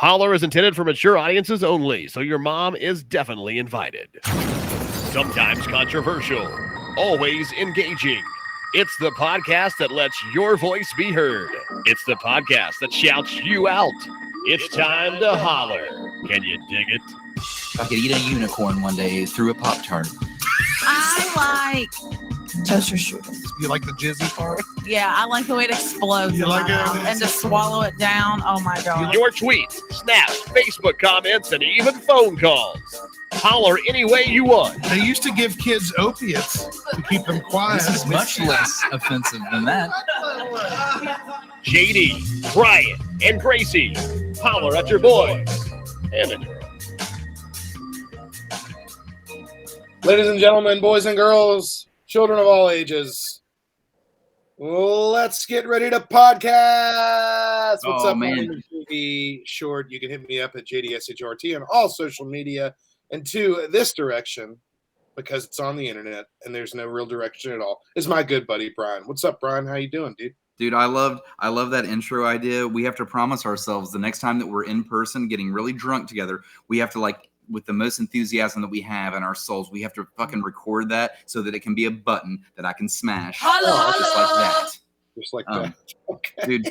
Holler is intended for mature audiences only, so your mom is definitely invited. Sometimes controversial, always engaging. It's the podcast that lets your voice be heard. It's the podcast that shouts you out. It's time to holler. Can you dig it? If I could eat a unicorn one day through a Pop-Tart. I like toaster strudels. You like the jizzy part? Yeah, I like the way it explodes. You like it? And to swallow it down. Oh my God. Your tweets, snaps, Facebook comments, and even phone calls. Holler any way you want. They used to give kids opiates to keep them quiet. This is much less offensive than that. JD, Brian, and Gracie. Holler at your boys and a girl. Ladies and gentlemen, boys and girls, children of all ages, let's get ready to podcast. What's up, man? JD Short. You can hit me up at JDSHRT on all social media and to this direction because it's on the internet and there's no real direction at all. Is my good buddy Brian. What's up, Brian? How you doing, dude? Dude, I love that intro idea. We have to promise ourselves the next time that we're in person getting really drunk together, we have to with the most enthusiasm that we have in our souls, we have to fucking record that so that it can be a button that I can smash. Just like that. Just like that. Okay.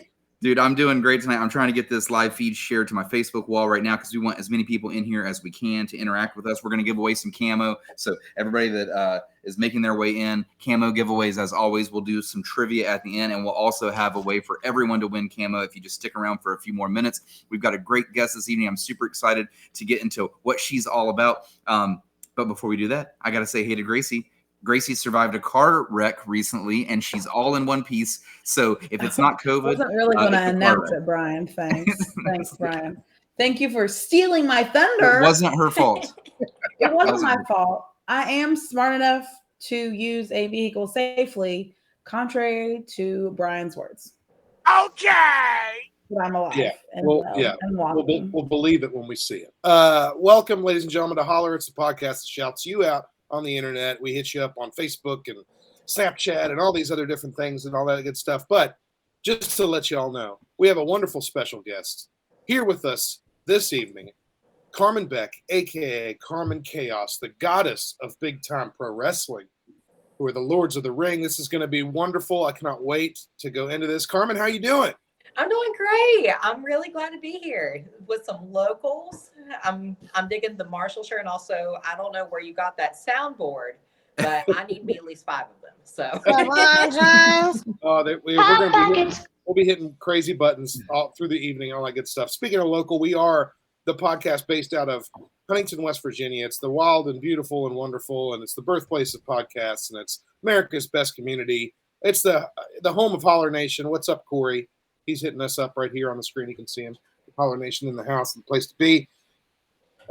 Dude, I'm doing great tonight. I'm trying to get this live feed shared to my Facebook wall right now because we want as many people in here as we can to interact with us. We're going to give away some camo. So everybody that is making their way in, camo giveaways as always. We'll do some trivia at the end, and we'll also have a way for everyone to win camo if you just stick around for a few more minutes. We've got a great guest this evening. I'm super excited to get into what she's all about. But before we do that, I got to say hey to Gracie. Gracie survived a car wreck recently, and she's all in one piece. So if it's not COVID, I wasn't really going to announce it, Brian. Thanks, Brian. Thank you for stealing my thunder. It wasn't her fault. It wasn't my fault. I am smart enough to use a vehicle safely, contrary to Brian's words. Okay. But I'm alive. Yeah. And We'll believe it when we see it. Welcome, ladies and gentlemen, to Holler. It's the podcast that shouts you out on the internet. We hit you up on Facebook and Snapchat and all these other different things and all that good stuff. But just to let you all know, we have a wonderful special guest here with us this evening, Carmen Beck, a.k.a. Carmen Chaos, the goddess of big-time pro wrestling, who are the lords of the ring. This is going to be wonderful. I cannot wait to go into this. Carmen, how you doing? I'm doing great. I'm really glad to be here with some locals. I'm digging the Marshall shirt, and also I don't know where you got that soundboard, but I need me at least 5 of them. So we'll be hitting crazy buttons all through the evening, all that good stuff. Speaking of local, we are the podcast based out of Huntington, West Virginia. It's the wild and beautiful and wonderful, and it's the birthplace of podcasts, and it's America's best community. It's the home of Holler Nation. What's up, Corey? He's hitting us up right here on the screen. You can see him. Holler Nation in the house, the place to be.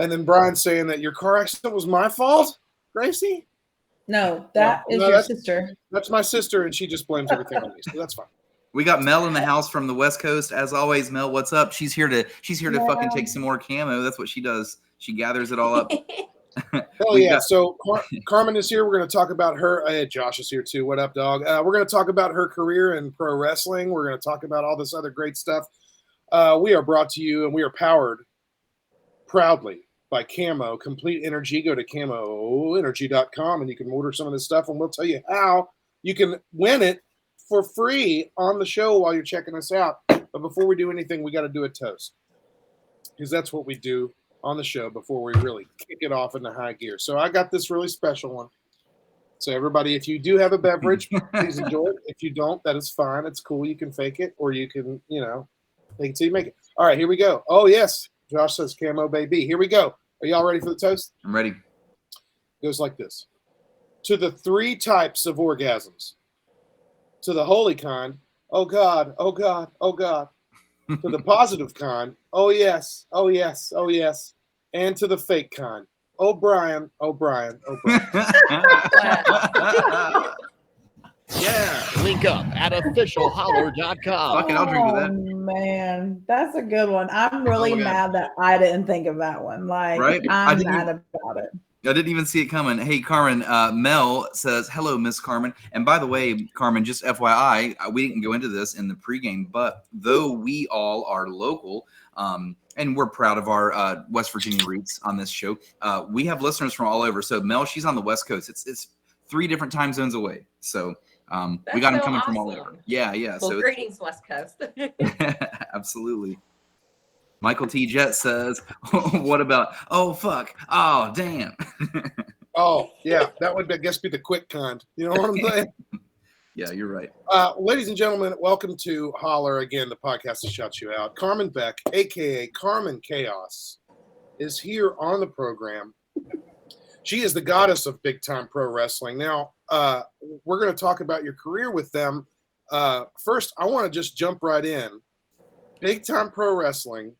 And then Brian saying that your car accident was my fault, Gracie? No, that's your sister. That's my sister, and she just blames everything on me, so that's fine. We got Mel in the house from the West Coast. As always, Mel, what's up? She's here to fucking take some more camo. That's what she does. She gathers it all up. Hell yeah. So Carmen is here. We're going to talk about her. Josh is here too. What up, dog? We're going to talk about her career in pro wrestling. We're going to talk about all this other great stuff. We are brought to you and we are powered proudly by Camo Complete Energy. Go to camoenergy.com and you can order some of this stuff and we'll tell you how you can win it for free on the show while you're checking us out. But before we do anything, we got to do a toast because that's what we do on the show before we really kick it off into high gear. So I got this really special one. So everybody, if you do have a beverage, please enjoy it. If you don't, that is fine. It's cool. You can fake it or you can, fake it till you make it. All right, here we go. Oh, yes. Josh says camo baby. Here we go. Are y'all ready for the toast? I'm ready. It goes like this. To the 3 types of orgasms. To the holy kind, oh God, oh God, oh God. To the positive kind, oh yes, oh yes, oh yes. And to the fake kind, oh Brian, oh Brian, oh Brian. Yeah, link up at officialholler.com. Fuck it, I'll drink to that. Man, that's a good one. I'm really mad that I didn't think of that one. Right? I'm mad about it. I didn't even see it coming. Hey, Carmen, Mel says, hello, Miss Carmen. And by the way, Carmen, just FYI, we didn't go into this in the pregame, but though we all are local, and we're proud of our West Virginia roots on this show, we have listeners from all over. So Mel, she's on the West Coast. It's 3 different time zones away. So we got them coming from all over. Yeah. Well, So greetings, West Coast. absolutely. Michael T. Jet says, what about, oh, fuck, oh, damn. Oh, yeah, that would, I guess, be the quick kind. You know what I'm saying? Yeah, you're right. Ladies and gentlemen, welcome to Holler, again, the podcast that shuts you out. Carmen Beck, a.k.a. Carmen Chaos, is here on the program. She is the goddess of big-time pro wrestling. Now, we're going to talk about your career with them. First, I want to just jump right in. Big-time pro wrestling.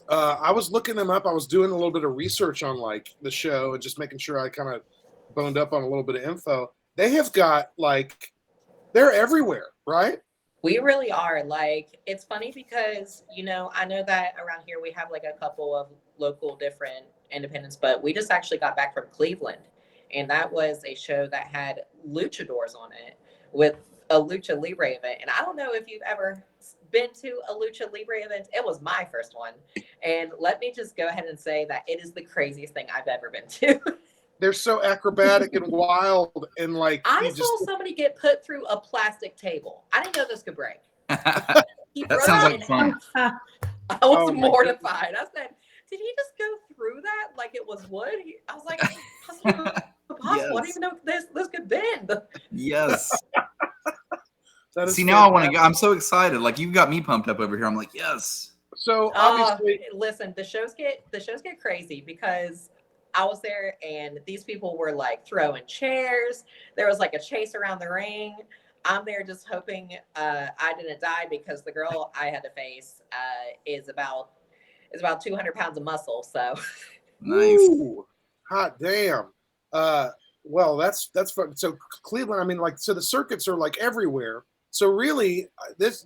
I was looking them up. I was doing a little bit of research on like the show and just making sure I kind of boned up on a little bit of info. They have got like, they're everywhere, right? We really are. Like, it's funny because, you know, I know that around here we have like a couple of local different independents, but we just actually got back from Cleveland. And that was a show that had luchadors on it with a lucha libre event. And I don't know if you've ever been to a lucha libre event. It was my first one. And let me just go ahead and say that it is the craziest thing I've ever been to. They're so acrobatic and wild and like. I saw somebody get put through a plastic table. I didn't know this could break. That sounds like fun. I was mortified. I said, did he just go through that like it was wood? I was like, impossible. Yes. I didn't even know this could bend. Yes. See, now I want to go. I'm so excited. Like, you've got me pumped up over here. I'm like, yes. So obviously, listen, the shows get crazy because I was there and these people were like throwing chairs. There was like a chase around the ring. I'm there just hoping I didn't die because the girl I had to face is about 200 pounds of muscle. So nice. Ooh, hot damn. Well, that's fun. So Cleveland, I mean, like, so the circuits are like everywhere. So really, this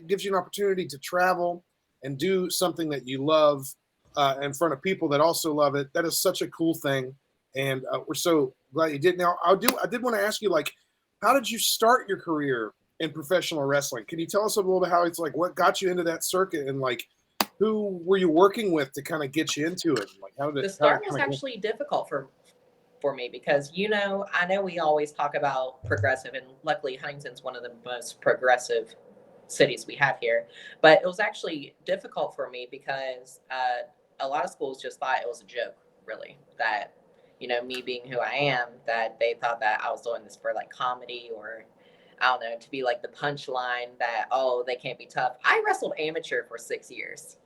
gives you an opportunity to travel and do something that you love in front of people that also love it. That is such a cool thing, and we're so glad you did. Now, I did want to ask you, like, how did you start your career in professional wrestling? Can you tell us a little bit how it's like, what got you into that circuit, and like, who were you working with to kind of get you into it? Like, how did the start was actually difficult for me because, you know, I know we always talk about progressive, and luckily Huntington's one of the most progressive cities we have here, but it was actually difficult for me because a lot of schools just thought it was a joke, really, that, you know, me being who I am, that they thought that I was doing this for like comedy or I don't know, to be like the punchline that, oh, they can't be tough. I wrestled amateur for 6 years.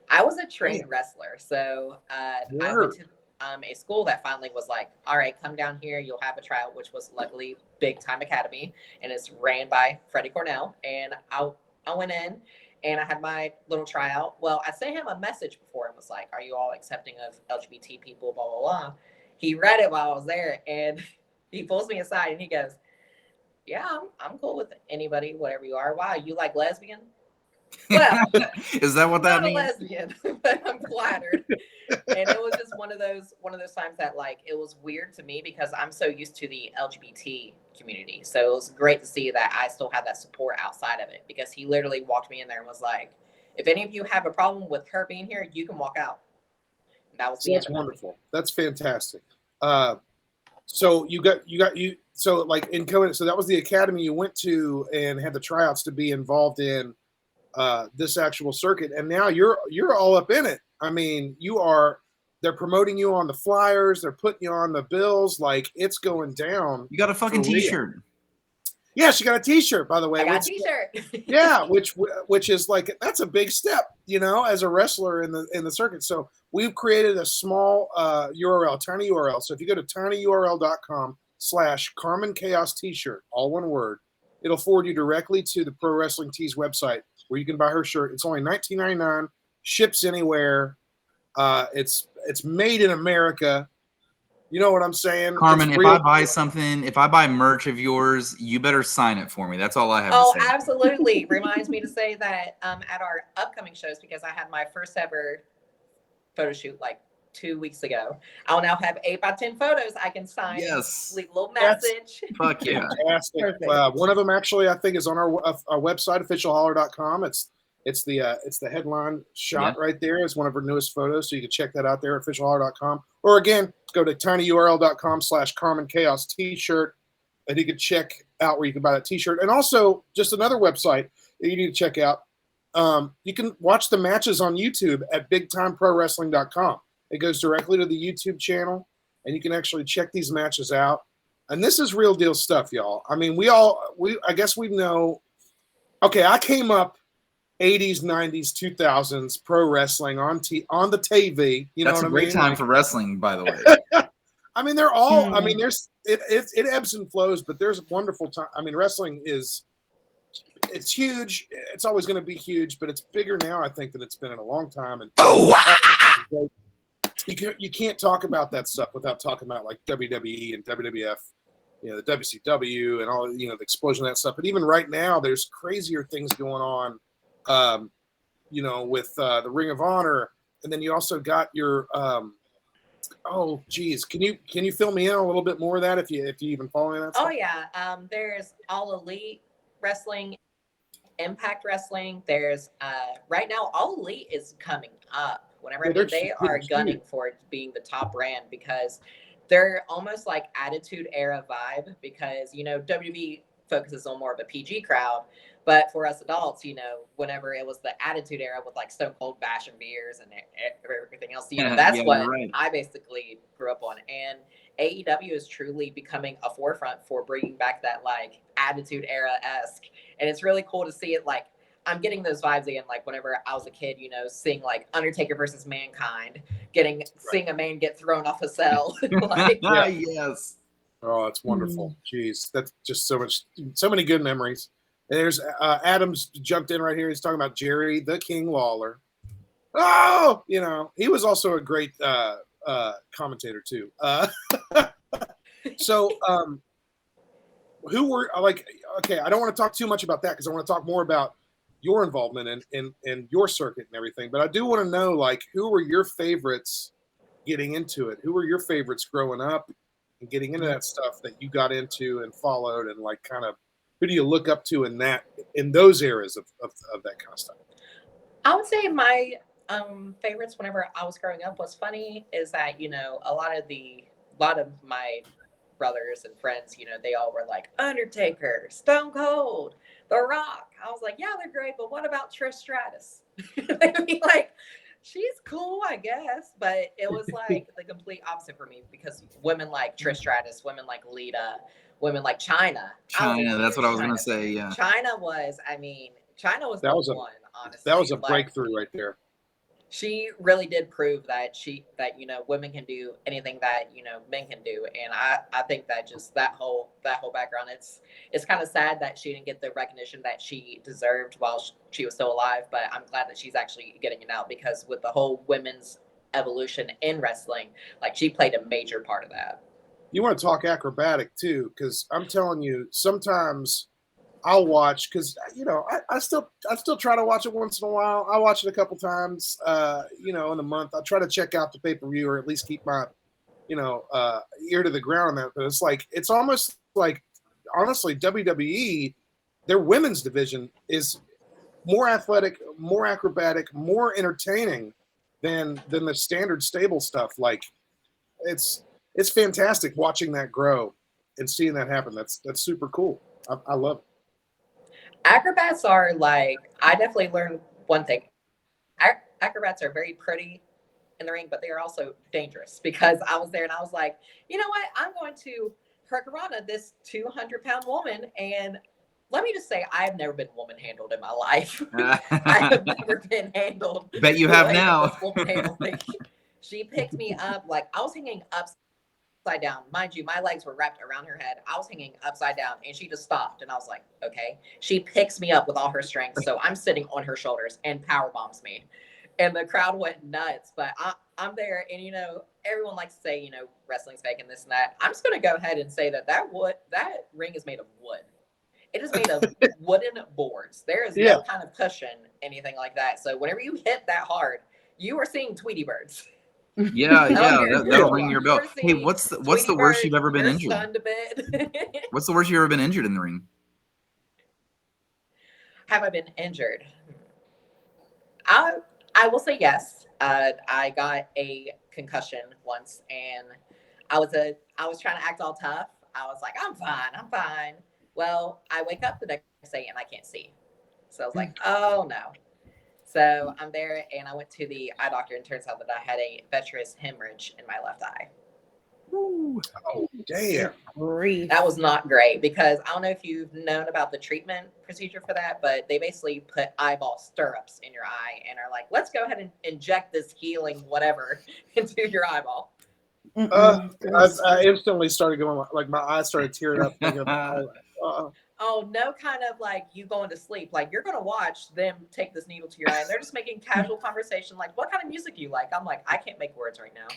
I was a trained wrestler. So I went to a school that finally was like, all right, come down here. You'll have a tryout, which was luckily Big Time Academy. And it's ran by Freddie Cornell. And I went in and I had my little tryout. Well, I sent him a message before and was like, are you all accepting of LGBT people, blah, blah, blah. He read it while I was there and he pulls me aside and he goes, yeah, I'm cool with anybody, whatever you are. Wow, you like lesbian? Well, is that what that means? I'm not a lesbian, but I'm flattered. And it was just one of those times that, like, it was weird to me because I'm so used to the LGBT community. So it was great to see that I still had that support outside of it because he literally walked me in there and was like, if any of you have a problem with her being here, you can walk out. And that was that's wonderful. That's fantastic. So so like in COVID, so that was the academy you went to and had the tryouts to be involved in this actual circuit, and now you're all up in it. I mean, they're promoting you on the flyers, they're putting you on the bills, like it's going down. You got a fucking t-shirt. Yeah, she got a t-shirt, by the way. I got a t-shirt. Yeah, which is like, that's a big step, you know, as a wrestler in the circuit. So we've created a small URL, tiny URL. So if you go to tinyurl.com/Carmen Chaos t-shirt, all one word, it'll forward you directly to the Pro Wrestling Tees website where you can buy her shirt. It's only $19.99, ships anywhere. It's made in America. You know what I'm saying? Carmen, if I buy merch of yours, you better sign it for me. That's all I have to say. Oh, absolutely. Reminds me to say that at our upcoming shows, because I had my first ever photo shoot like 2 weeks ago. I'll now have 8x10 photos I can sign. Yes. Leave a little That's- message. Fuck yeah. Fantastic. Perfect. One of them actually, I think, is on our website, officialholler.com. It's the headline shot right there. It's one of her newest photos, so you can check that out there at officialholler.com. Or again, go to tinyurl.com/Carmen Chaos t-shirt, and you can check out where you can buy that t-shirt. And also, just another website that you need to check out. You can watch the matches on YouTube at bigtimeprowrestling.com. It goes directly to the YouTube channel, and you can actually check these matches out. And this is real deal stuff, y'all. I mean, I guess we know. Okay, I came up 80s, 90s, 2000s pro wrestling on the TV. You know what I mean? That's a great time for wrestling, by the way. I mean, they're all. I mean, it ebbs and flows, but there's a wonderful time. I mean, wrestling it's huge. It's always going to be huge, but it's bigger now, I think, than it's been in a long time. And you can't talk about that stuff without talking about like WWE and WWF, the WCW and all, the explosion of that stuff. But even right now, there's crazier things going on, with the Ring of Honor, and then you also got your oh geez, can you fill me in a little bit more of that if you even following that stuff? Oh yeah, there's All Elite Wrestling, Impact Wrestling. There's right now All Elite is coming up. Whenever they are gunning for it being the top brand, because they're almost like Attitude Era vibe, because WWE focuses on more of a PG crowd, but for us adults, whenever it was the Attitude Era with like Stone Cold bashing beers and everything else, that's what I basically grew up on. And AEW is truly becoming a forefront for bringing back that like Attitude Era-esque, and it's really cool to see it. Like, I'm getting those vibes again, like whenever I was a kid, seeing like Undertaker versus Mankind, seeing a man get thrown off a cell. Yes. Oh, it's wonderful. Jeez, that's just so many good memories. And there's Adams jumped in right here. He's talking about Jerry the King Lawler. Oh, he was also a great commentator too. So, who were like? Okay, I don't want to talk too much about that because I want to talk more about your involvement in your circuit and everything. But I do want to know, like, who were your favorites getting into it? Who were your favorites growing up and getting into that stuff that you got into and followed, and like kind of who do you look up to in those eras of that kind of stuff? I would say my favorites whenever I was growing up, what's funny is that, a lot of my brothers and friends, they all were like Undertaker, Stone Cold, The Rock. I was like, yeah, they're great, but what about Trish Stratus? They'd be like, she's cool, I guess. But it was like the complete opposite for me, because women like Trish Stratus, women like Lita, women like Chyna. That's what I was going to say, yeah. Chyna was the one, honestly. That was a breakthrough right there. She really did prove that women can do anything that men can do, and I think that just that whole background, it's kind of sad that she didn't get the recognition that she deserved while she was still alive. But I'm glad that she's actually getting it now, because with the whole women's evolution in wrestling, like, she played a major part of that. You want to talk acrobatic too, because I'm telling you, sometimes I'll watch, because I still try to watch it once in a while. I watch it a couple times, in a month. I try to check out the pay-per-view, or at least keep my, ear to the ground on that. But it's almost like, honestly, WWE, their women's division is more athletic, more acrobatic, more entertaining than the standard stable stuff. Like, it's fantastic watching that grow and seeing that happen. That's super cool. I love it. Acrobats are like, I definitely learned one thing. Acrobats are very pretty in the ring, but they are also dangerous, because I was there and I was like, you know what? I'm going to Hurricanrana this 200-pound woman. And let me just say, I have never been woman handled in my life. I have never been handled. Bet you have now. She picked me up, like, I was hanging upside down. Mind you, my legs were wrapped around her head. I was hanging upside down, and she just stopped. And I was like, okay. She picks me up with all her strength. So I'm sitting on her shoulders and power bombs me. And the crowd went nuts. But I'm there, and everyone likes to say, wrestling's fake and this and that. I'm just going to go ahead and say that ring is made of wood. It is made of wooden boards. There is no kind of cushion, anything like that. So whenever you hit that hard, you are seeing Tweety birds. Yeah, Oh, that'll ring your bell. you're Hey, seeing what's the Tweety worst Bird, you've ever been you're injured? stunned a bit. What's the worst you've ever been injured in the ring? Have I been injured? I will say yes. I got a concussion once, and I was trying to act all tough. I was like, I'm fine. Well, I wake up the next day and I can't see. So I was like, oh no. So I'm there, and I went to the eye doctor, and it turns out that I had a vitreous hemorrhage in my left eye. Oh, damn. Grief. That was not great, because I don't know if you've known about the treatment procedure for that, but they basically put eyeball stirrups in your eye and are like, let's go ahead and inject this healing whatever into your eyeball. I instantly started going, like, my eyes started tearing up. Thinking, Oh, no kind of like you going to sleep. Like, you're going to watch them take this needle to your eye, and they're just making casual conversation. Like, what kind of music do you like? I'm like, I can't make words right now.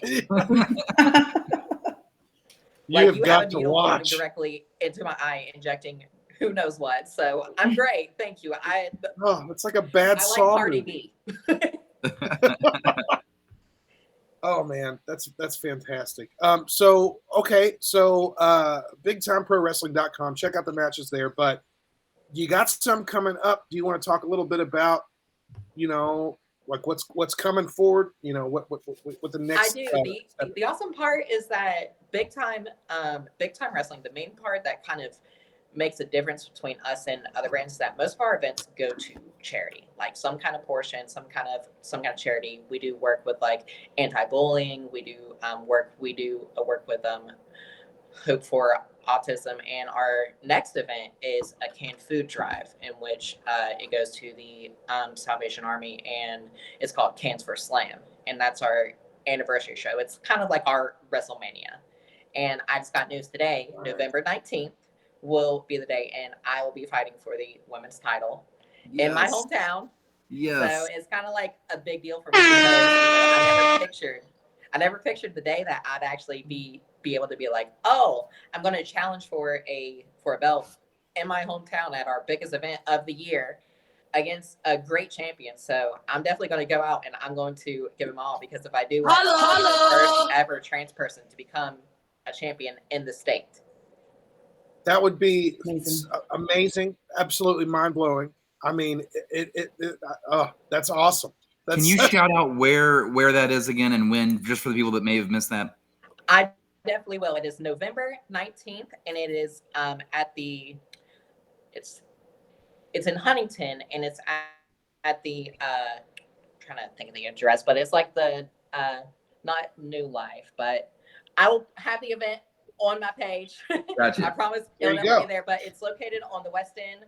you have have got a to needle watch. going directly into my eye, injecting who knows what. So I'm great. Thank you. Oh, it's like a bad I song. like Cardi B. Oh man, that's fantastic. BigTimeProWrestling.com. Check out the matches there. But you got some coming up. Do you want to talk a little bit about, like what's coming forward? What the next? I do. The awesome part is that big time wrestling. The main part that kind of makes a difference between us and other brands is that most of our events go to charity, like some kind of portion, some kind of charity. We do work with like anti-bullying. We do work with Hope for Autism, and our next event is a canned food drive in which it goes to the Salvation Army, and it's called Cans for Slam, and that's our anniversary show. It's kind of like our WrestleMania. And I just got news today, November 19th will be the day, and I will be fighting for the women's title in my hometown. Yes. So it's kind of like a big deal for me, because I never pictured the day that I'd actually be able to be like, oh, I'm going to challenge for a belt in my hometown at our biggest event of the year against a great champion. So I'm definitely going to go out and I'm going to give them all, because if I do, I'm the first ever trans person to become a champion in the state. That would be amazing, absolutely mind blowing. I mean, that's awesome. Can you shout out where that is again and when, just for the people that may have missed that? I definitely will. It is November 19th, and it is it's in Huntington, and it's at the I'm trying to think of the address, but it's like the not New Life, but I will have the event on my page. Gotcha. I promise it'll never be there, but it's located on the west end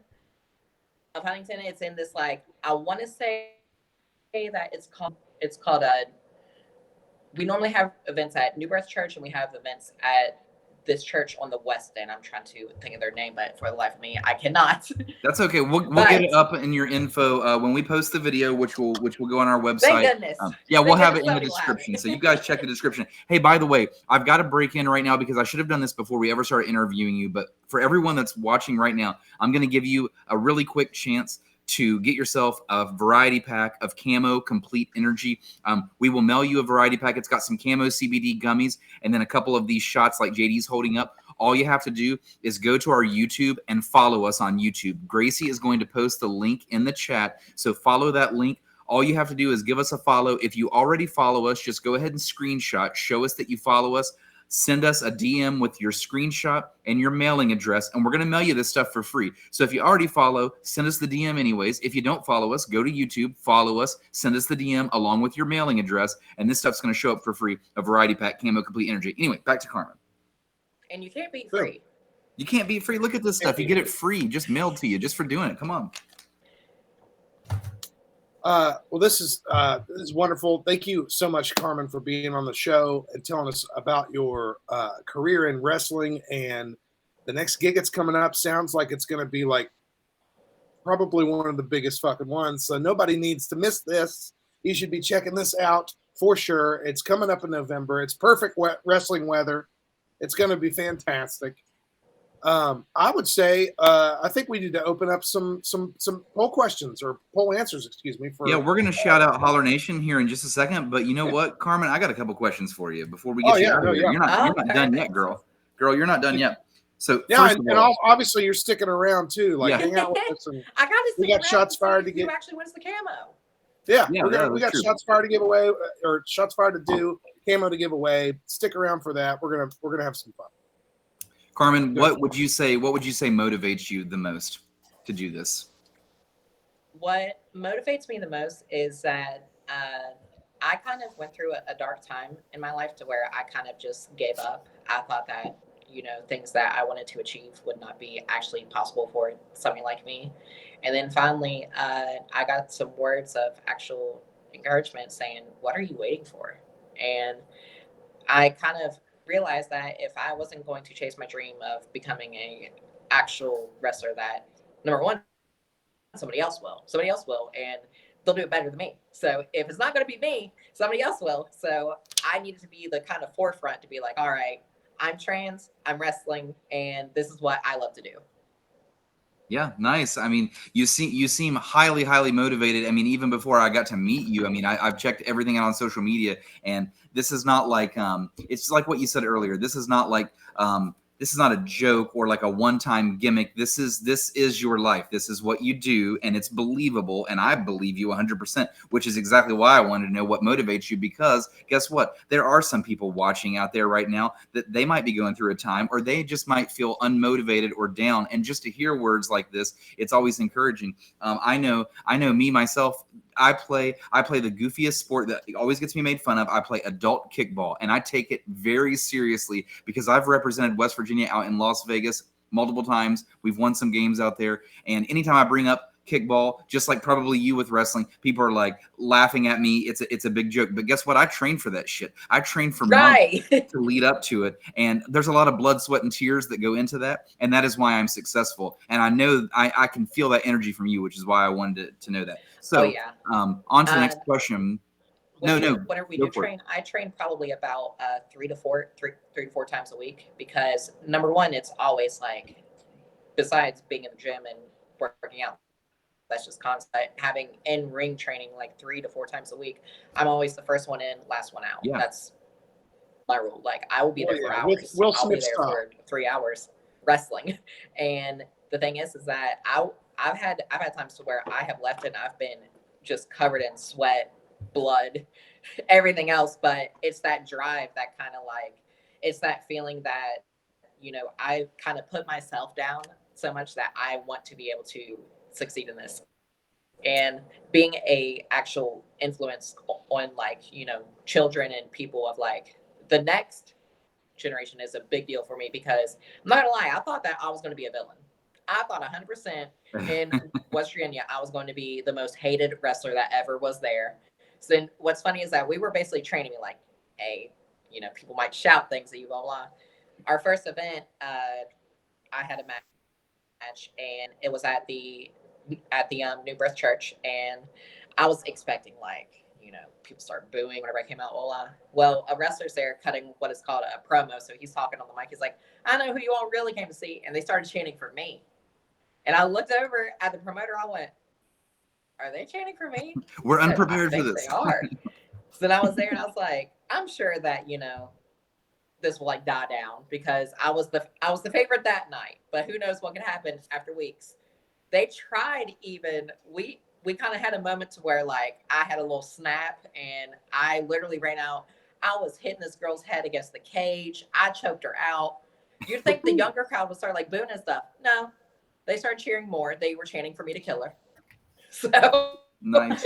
of Huntington. It's in this, like, I want to say that it's called we normally have events at New Birth Church, and we have events at this church on the west end. I'm trying to think of their name, but for the life of me, I cannot. That's okay. We'll get it up in your info when we post the video, which will go on our website. Thank goodness. We'll have it in the description, so you guys check the description. Hey, by the way, I've got to break in right now because I should have done this before we ever started interviewing you. But for everyone that's watching right now, I'm going to give you a really quick chance to get yourself a variety pack of Camo Complete Energy. We will mail you a variety pack. It's got some Camo CBD gummies and then a couple of these shots like JD's holding up. All you have to do is go to our YouTube and follow us on YouTube. Gracie is going to post the link in the chat, so follow that link. All you have to do is give us a follow. If you already follow us, just go ahead and screenshot. Show us that you follow us. Send us a DM with your screenshot and your mailing address, and we're going to mail you this stuff for free. So if you already follow, send us the DM anyways. If you don't follow us, go to YouTube, follow us, send us the DM along with your mailing address, and this stuff's going to show up for free, a variety pack, Camo Complete Energy. Anyway, back to Carmen. And you can't beat free. You can't beat free. Look at this stuff. You get it free, just mailed to you, just for doing it. Come on. Well, this is wonderful. Thank you so much, Carmen, for being on the show and telling us about your career in wrestling. And the next gig that's coming up sounds like it's going to be like probably one of the biggest fucking ones. So nobody needs to miss this. You should be checking this out for sure. It's coming up in November. It's perfect wrestling weather. It's going to be fantastic. I would say I think we need to open up some poll questions or poll answers, excuse me. For Yeah, we're gonna shout out Holler Nation here in just a second, but you know what, Carmen, I got a couple questions for you before we get you out of here. You're not done yet, girl. Girl, you're not done yet. So first of all, obviously you're sticking around too. Like hang out with us, and I got to we got shots fired to get. Who actually wins the camo? Yeah, yeah, we got shots fired to give away, or shots fired to do, camo to give away. Stick around for that. We're gonna have some fun. Carmen, what would you say motivates you the most to do this? What motivates me the most is that I kind of went through a dark time in my life to where I kind of just gave up. I thought that, things that I wanted to achieve would not be actually possible for somebody like me. And then finally, I got some words of actual encouragement saying, what are you waiting for? And I kind of realized that if I wasn't going to chase my dream of becoming a actual wrestler, that number one, somebody else will, and they'll do it better than me. So if it's not going to be me, somebody else will. So I needed to be the kind of forefront to be like, all right, I'm trans, I'm wrestling, and this is what I love to do. Yeah, nice. I mean, you seem highly, highly motivated. I mean, even before I got to meet you, I mean, I've checked everything out on social media, and this is not like it's like what you said earlier. This is not like this is not a joke or like a one-time gimmick. This is your life. This is what you do, and it's believable. And I believe you 100%, which is exactly why I wanted to know what motivates you. Because guess what? There are some people watching out there right now that they might be going through a time, or they just might feel unmotivated or down. And just to hear words like this, it's always encouraging. I know me myself. I play the goofiest sport that always gets me made fun of. I play adult kickball, and I take it very seriously because I've represented West Virginia out in Las Vegas multiple times. We've won some games out there, and anytime I bring up kickball, just like probably you with wrestling, people are like laughing at me. It's a big joke, but guess what? I train for that shit. I train for months to lead up to it, and there's a lot of blood, sweat, and tears that go into that, and that is why I'm successful. And I know I can feel that energy from you, which is why I wanted to know that. So, on to the next question. Whenever we do train, I train probably about 3 to 4 times a week, because number one, it's always like, besides being in the gym and working out, that's just constant. Having in-ring training like 3 to 4 times a week, I'm always the first one in, last one out. Yeah. That's my rule. Like, I will be there for hours. I'll be there for 3 hours wrestling. And the thing is that I've had times to where I have left and I've been just covered in sweat, blood, everything else. But it's that drive that kind of like, it's that feeling that, I kind of put myself down so much that I want to be able to succeed in this. And being a actual influence on like, children and people of like the next generation is a big deal for me, because I'm not gonna lie, I thought that I was going to be a villain. I thought 100% in West Virginia, I was going to be the most hated wrestler that ever was there. So then what's funny is that we were basically training me like, hey, people might shout things at you, blah, blah. Our first event, I had a match, and it was at the New Birth Church, and I was expecting like, people start booing whenever I came out. Well, a wrestler's there cutting what is called a promo, so he's talking on the mic. He's like, I know who you all really came to see, and they started chanting for me. And I looked over at the promoter. I went, are they chanting for me? We're unprepared for this. They are. So then I was there, and I was like, I'm sure that this will like die down, because I was the favorite that night. But who knows what could happen after weeks. They tried even, we kind of had a moment to where like I had a little snap, and I literally ran out. I was hitting this girl's head against the cage. I choked her out. You'd think the younger crowd would start like booing and stuff. No, they started cheering more. They were chanting for me to kill her. So nice.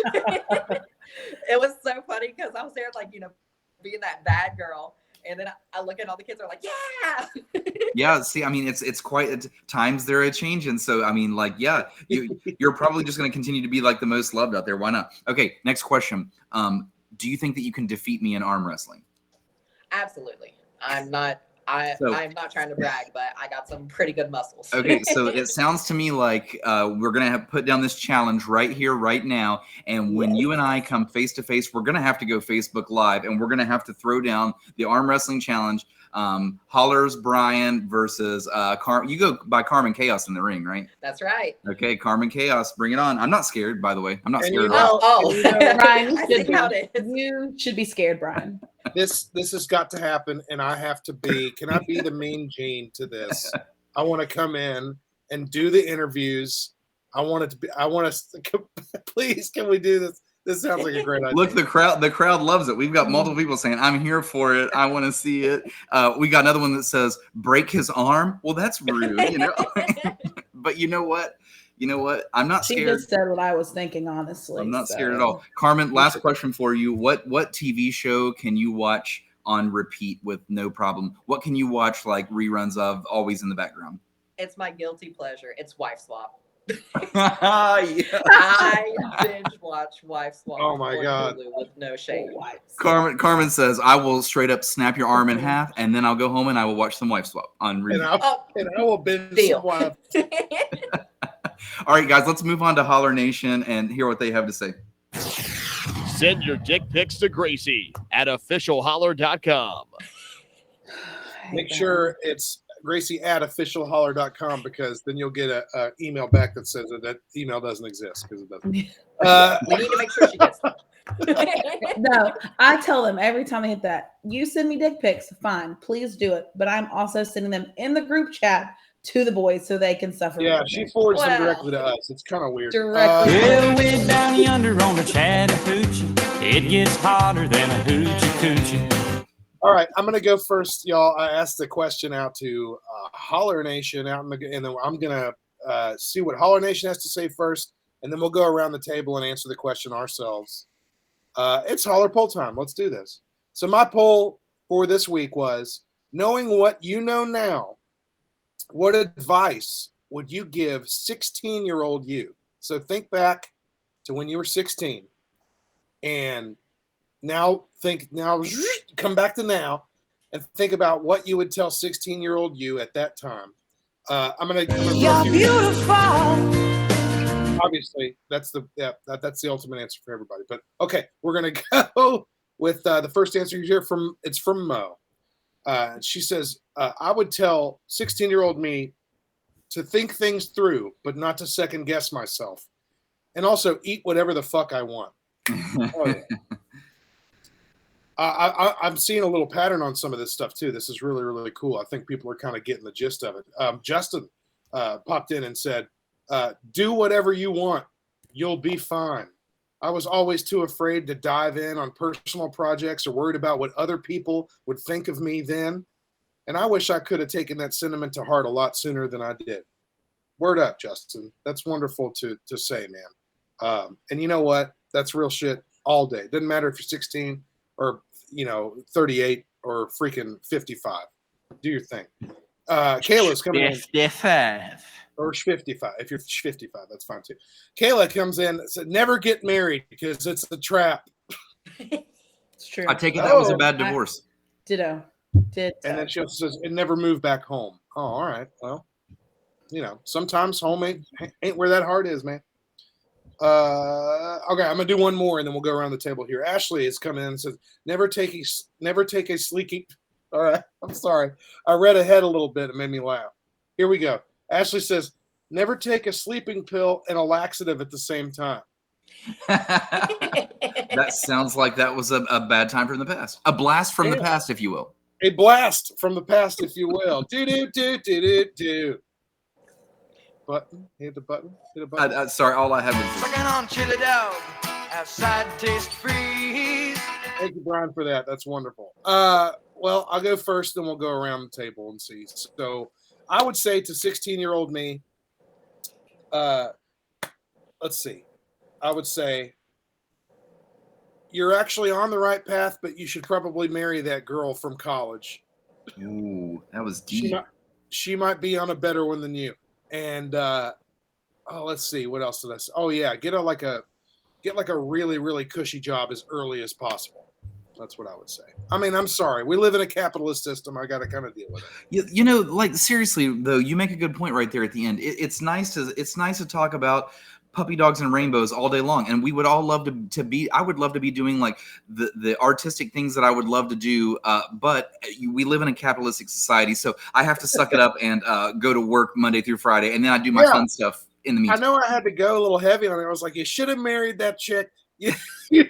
It was so funny, because I was there like, being that bad girl. And then I look at all the kids are like, yeah. Yeah. See, I mean, it's quite times they're a change. And so, I mean, like, yeah, you're probably just going to continue to be like the most loved out there. Why not? Okay. Next question. Do you think that you can defeat me in arm wrestling? Absolutely. I I'm not trying to brag, but I got some pretty good muscles. Okay, so it sounds to me like we're gonna have put down this challenge right here, right now, and when you and I come face to face, we're gonna have to go Facebook Live, and we're gonna have to throw down the arm wrestling challenge. Hollers Brian versus you go by Carmen Chaos in the ring, right? That's right. Okay, Carmen Chaos, bring it on. I'm not scared, by the way. I'm not scared at all. Brian, I see how it is. you should be scared, Brian. This has got to happen, and I have to be. Can I be the mean gene to this? I want to come in and do the interviews. I want it to be. I want us. Please, can we do this? This sounds like a great idea. Look, the crowd loves it. We've got multiple people saying, "I'm here for it. I want to see it." We got another one that says, "Break his arm." Well, that's rude, you know. But you know what? I'm not scared. She just said what I was thinking, honestly. I'm not scared at all. Carmen, last question for you. What TV show can you watch on repeat with no problem? What can you watch like reruns of always in the background? It's my guilty pleasure. It's Wife Swap. Yeah. I binge watch Wife Swap. Oh my God. Hulu with no shame. Carmen says, I will straight up snap your arm in half, and then I'll go home and I will watch some Wife Swap on repeat. And I will binge Deal. some Wife. All right, guys, let's move on to Holler Nation and hear what they have to say. Send your dick pics to Gracie at officialholler.com. Make sure it's Gracie at officialholler.com, because then you'll get an email back that says that email doesn't exist, because it doesn't. We need to make sure she gets them. No, I tell them every time I hit that, you send me dick pics, fine, please do it. But I'm also sending them in the group chat to the boys so they can suffer. Yeah, she forwards them Wow. directly to us. It's kind of weird. Directly. Well, way down yonder on the Chattahoochee, it gets hotter than a hoochie coochie. All right, I'm gonna go first, y'all. I asked the question out to Holler Nation out and then I'm gonna see what Holler Nation has to say first, and then we'll go around the table and answer the question ourselves. It's Holler poll time. Let's do this. So my poll for this week was, knowing what you know now, what advice would you give 16-year-old you? So think back to when you were 16, and now come back to now and think about what you would tell 16-year-old you at that time. I'm gonna You're beautiful. obviously that's the ultimate answer for everybody. But okay, we're gonna go with the first answer you hear from. It's from Mo. She says, I would tell 16-year-old me to think things through, but not to second guess myself, and also eat whatever the fuck I want. Oh, yeah. I'm seeing a little pattern on some of this stuff too. This is really, really cool. I think people are kind of getting the gist of it. Justin popped in and said, do whatever you want. You'll be fine. I was always too afraid to dive in on personal projects or worried about what other people would think of me then. And I wish I could have taken that sentiment to heart a lot sooner than I did. Word up, Justin. That's wonderful to say, man. And you know what? That's real shit all day. Doesn't matter if you're 16 or 38 or freaking 55. Do your thing. Kayla's coming in. 55. Or 55. If you're 55, that's fine too. Kayla comes in and said, never get married because it's a trap. It's true. I take it that was a bad divorce. Ditto. And then she also says, and never move back home. Oh, all right. Well, sometimes home ain't where that heart is, man. Okay, I'm gonna do one more and then we'll go around the table here. Ashley is coming in and says, never take a sleeping. All right, I'm sorry. I read ahead a little bit. It made me laugh. Here we go. Ashley says, never take a sleeping pill and a laxative at the same time. That sounds like that was a bad time from the past. A blast from the past, if you will. A blast from the past, if you will. Do. Button. Hit the button. Hit a button. Sorry, all I had was Working on chili dog, outside taste freeze. Thank you, Brian, for that. That's wonderful. Well, I'll go first, then we'll go around the table and see. So I would say to 16-year-old me, let's see. I would say, you're actually on the right path, but you should probably marry that girl from college. Ooh, that was deep. She might be on a better one than you. And let's see, what else did I say? Oh yeah, get like a really, really cushy job as early as possible. That's what I would say. I mean, I'm sorry. We live in a capitalist system. I got to kind of deal with it. You know, like seriously though, you make a good point right there at the end. It's nice to talk about puppy dogs and rainbows all day long, and we would all love to be. I would love to be doing like the artistic things that I would love to do, but we live in a capitalistic society, so I have to suck it up and go to work Monday through Friday, and then I do my fun stuff in the meantime. I know I had to go a little heavy on it. I was like, you should have married that chick. You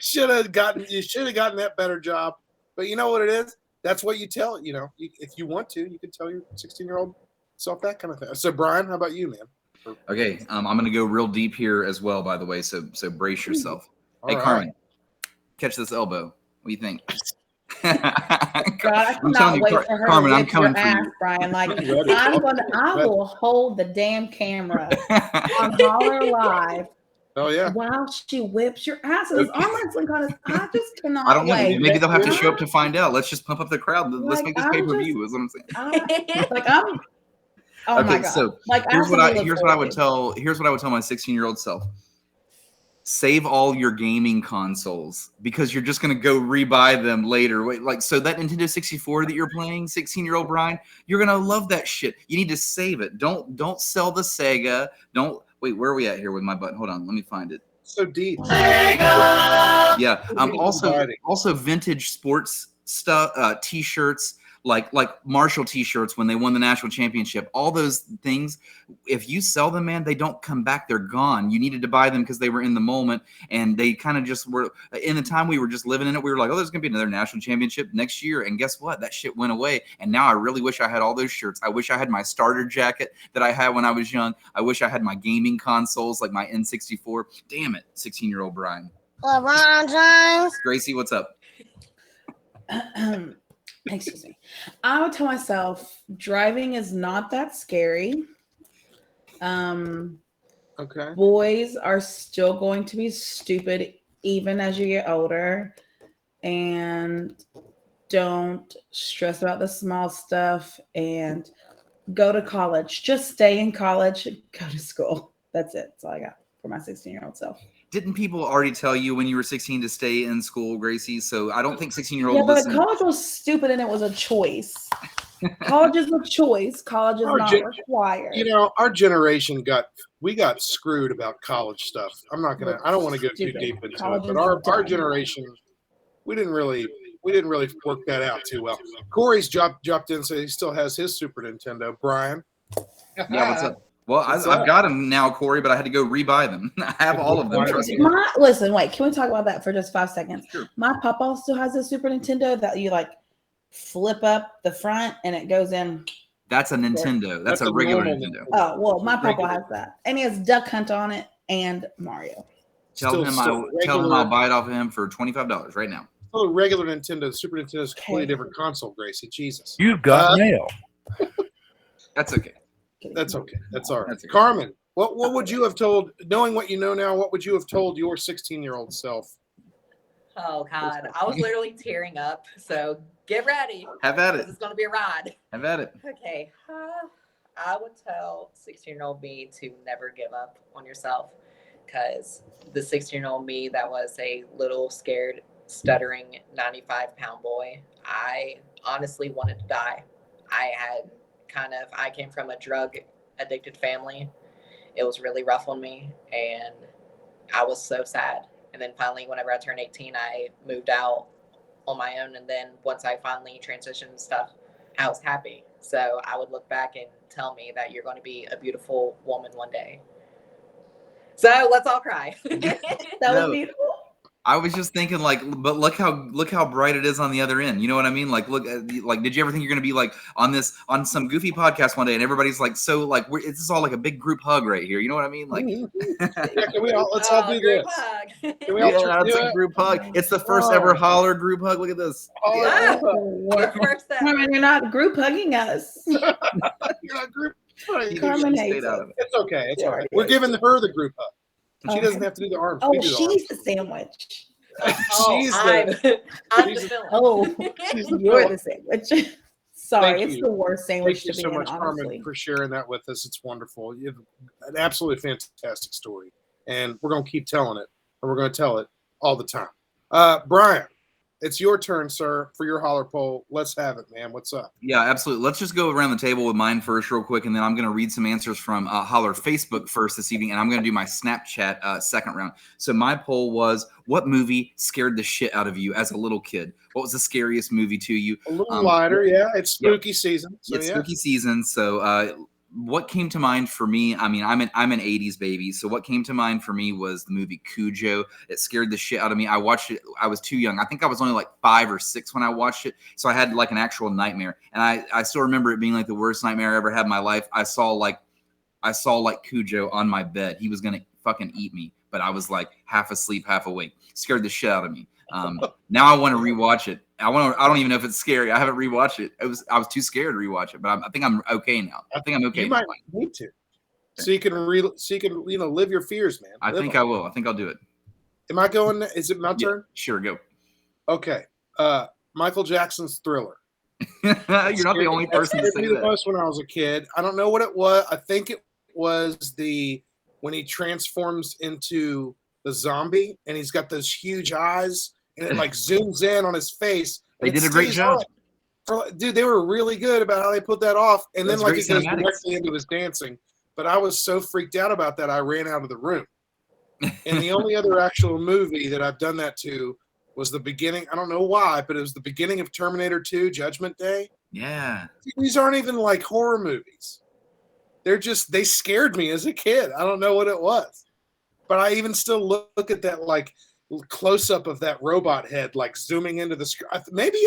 should have gotten that better job. But you know what it is? That's what you tell it. You know, if you want to, you can tell your 16-year-old self that kind of thing. So Brian, how about you, man? Okay, I'm going to go real deep here as well, by the way, so brace yourself. Hey, right. Carmen, catch this elbow. What do you think? God, I cannot wait for her Carmen, to I'm whip coming your for ass, you. Brian. Like, I will hold the damn camera on Holler Live Oh yeah. while she whips your ass. And this arm wrestling contest, I just cannot I don't know. wait. Maybe they'll have to show up to find out. Let's just pump up the crowd. Let's make this pay-per-view, is what I'm saying. Oh okay, my God. so like, here's what I would tell my 16-year-old self. Save all your gaming consoles because you're just going to go rebuy them later. Like, so that Nintendo 64 that you're playing, 16-year-old Brian, you're going to love that shit. You need to save it. Don't sell the Sega. Wait, where are we at here with my button? Hold on, let me find it. So deep. Sega! Yeah, also vintage sports stuff, t-shirts, like Marshall t-shirts when they won the national championship. All those things, if you sell them, man, they don't come back. They're gone. You needed to buy them because they were in the moment, and they kind of just were. In the time we were just living in it, we were like, oh, there's going to be another national championship next year. And guess what? That shit went away. And now I really wish I had all those shirts. I wish I had my starter jacket that I had when I was young. I wish I had my gaming consoles, like my N64. Damn it, 16-year-old Brian. LeBron James. Gracie, what's up? Excuse me. I would tell myself driving is not that scary. Okay. Boys are still going to be stupid even as you get older, and don't stress about the small stuff and go to college. Just stay in college, go to school. That's it. That's all I got for my 16-year-old self. Didn't people already tell you when you were 16 to stay in school, Gracie? So I don't think 16-year-olds Yeah, but listen. college was stupid and it was a choice. College is a choice. College is not required. You know, our generation got screwed about college stuff. I don't want to go too deep into it, but our generation, we didn't really work that out too well. Corey's dropped in, so he still has his Super Nintendo. Brian. Yeah, what's up? Well, I've got them now, Corey, but I had to go rebuy them. I have all of them. Trust me. Listen, wait. Can we talk about that for just 5 seconds? Sure. My papa still has a Super Nintendo that you like flip up the front and it goes in. That's a Nintendo. That's a regular Nintendo. Oh, well, my papa has that. And he has Duck Hunt on it and Mario. Tell him I'll buy it off of him for $25 right now. Oh, regular Nintendo. Super Nintendo is a completely different console, Gracie. Jesus. You've got mail. That's okay. That's okay. That's all right. That's okay. Carmen, what would you have told, knowing what you know now, what would you have told your 16-year-old self? Oh, God. I was literally tearing up. So get ready. Have at it. It's going to be a ride. Have at it. Okay. I would tell 16-year-old me to never give up on yourself, because the 16-year-old me that was a little scared, stuttering 95-pound boy, I honestly wanted to die. I came from a drug addicted family. It was really rough on me and I was so sad. And then finally, whenever I turned 18, I moved out on my own. And then once I finally transitioned and stuff, I was happy. So I would look back and tell me that you're going to be a beautiful woman one day. So let's all cry. That was beautiful. I was just thinking, but look how bright it is on the other end. You know what I mean? Did you ever think you're gonna be like on some goofy podcast one day, and everybody's like, so like, this is all like a big group hug right here. You know what I mean? Like, let's all do this. Can we all it's a group hug. It's the first ever holler group hug. Look at this. Carmen, you're not group hugging us. You're not group hugging. Carmen hates It's okay. It's all right. We're giving her the group hug. She doesn't have to do the arms. Oh, she's the sandwich. I'm the villain. Oh, you're the sandwich. Sorry, it's the worst sandwich to be in. Thank you so much, Carmen, for sharing that with us. It's wonderful. You have an absolutely fantastic story, and we're going to keep telling it, and we're going to tell it all the time. Brian, it's your turn, sir, for your holler poll. Let's have it, man. What's up? Yeah, absolutely. Let's just go around the table with mine first real quick, and then I'm going to read some answers from Holler Facebook first this evening, and I'm going to do my Snapchat second round. So my poll was, what movie scared the shit out of you as a little kid? What was the scariest movie to you? A little lighter, yeah. It's spooky season. So It's spooky season, so what came to mind for me, I mean, I'm an 80s baby, so what came to mind for me was the movie Cujo. It scared the shit out of me. I watched it, I was too young. I think I was only like 5 or 6 when I watched it, so I had like an actual nightmare. And I still remember it being like the worst nightmare I ever had in my life. I saw like Cujo on my bed. He was going to fucking eat me, but I was like half asleep, half awake. Scared the shit out of me. Now I want to rewatch it. I don't even know if it's scary. I haven't rewatched it. I was too scared to rewatch it, but I think I'm okay now. I think I'm okay. You might need to, so you can live your fears, man. I think I will. I think I'll do it. Am I going? Is it my turn? Sure, go. Okay. Michael Jackson's Thriller. You're not the only person to say that. The most when I was a kid. I don't know what it was. I think it was when he transforms into the zombie and he's got those huge eyes. And it like zooms in on his face. They did a great job. Dude, they were really good about how they put that off. And then like it goes cinematics. directly into his dancing. But I was so freaked out about that, I ran out of the room. And the only other actual movie that I've done that to was the beginning. I don't know why, but it was the beginning of Terminator 2, Judgment Day. Yeah. These aren't even like horror movies. They scared me as a kid. I don't know what it was. But I even still look at that like close up of that robot head like zooming into the screen. Maybe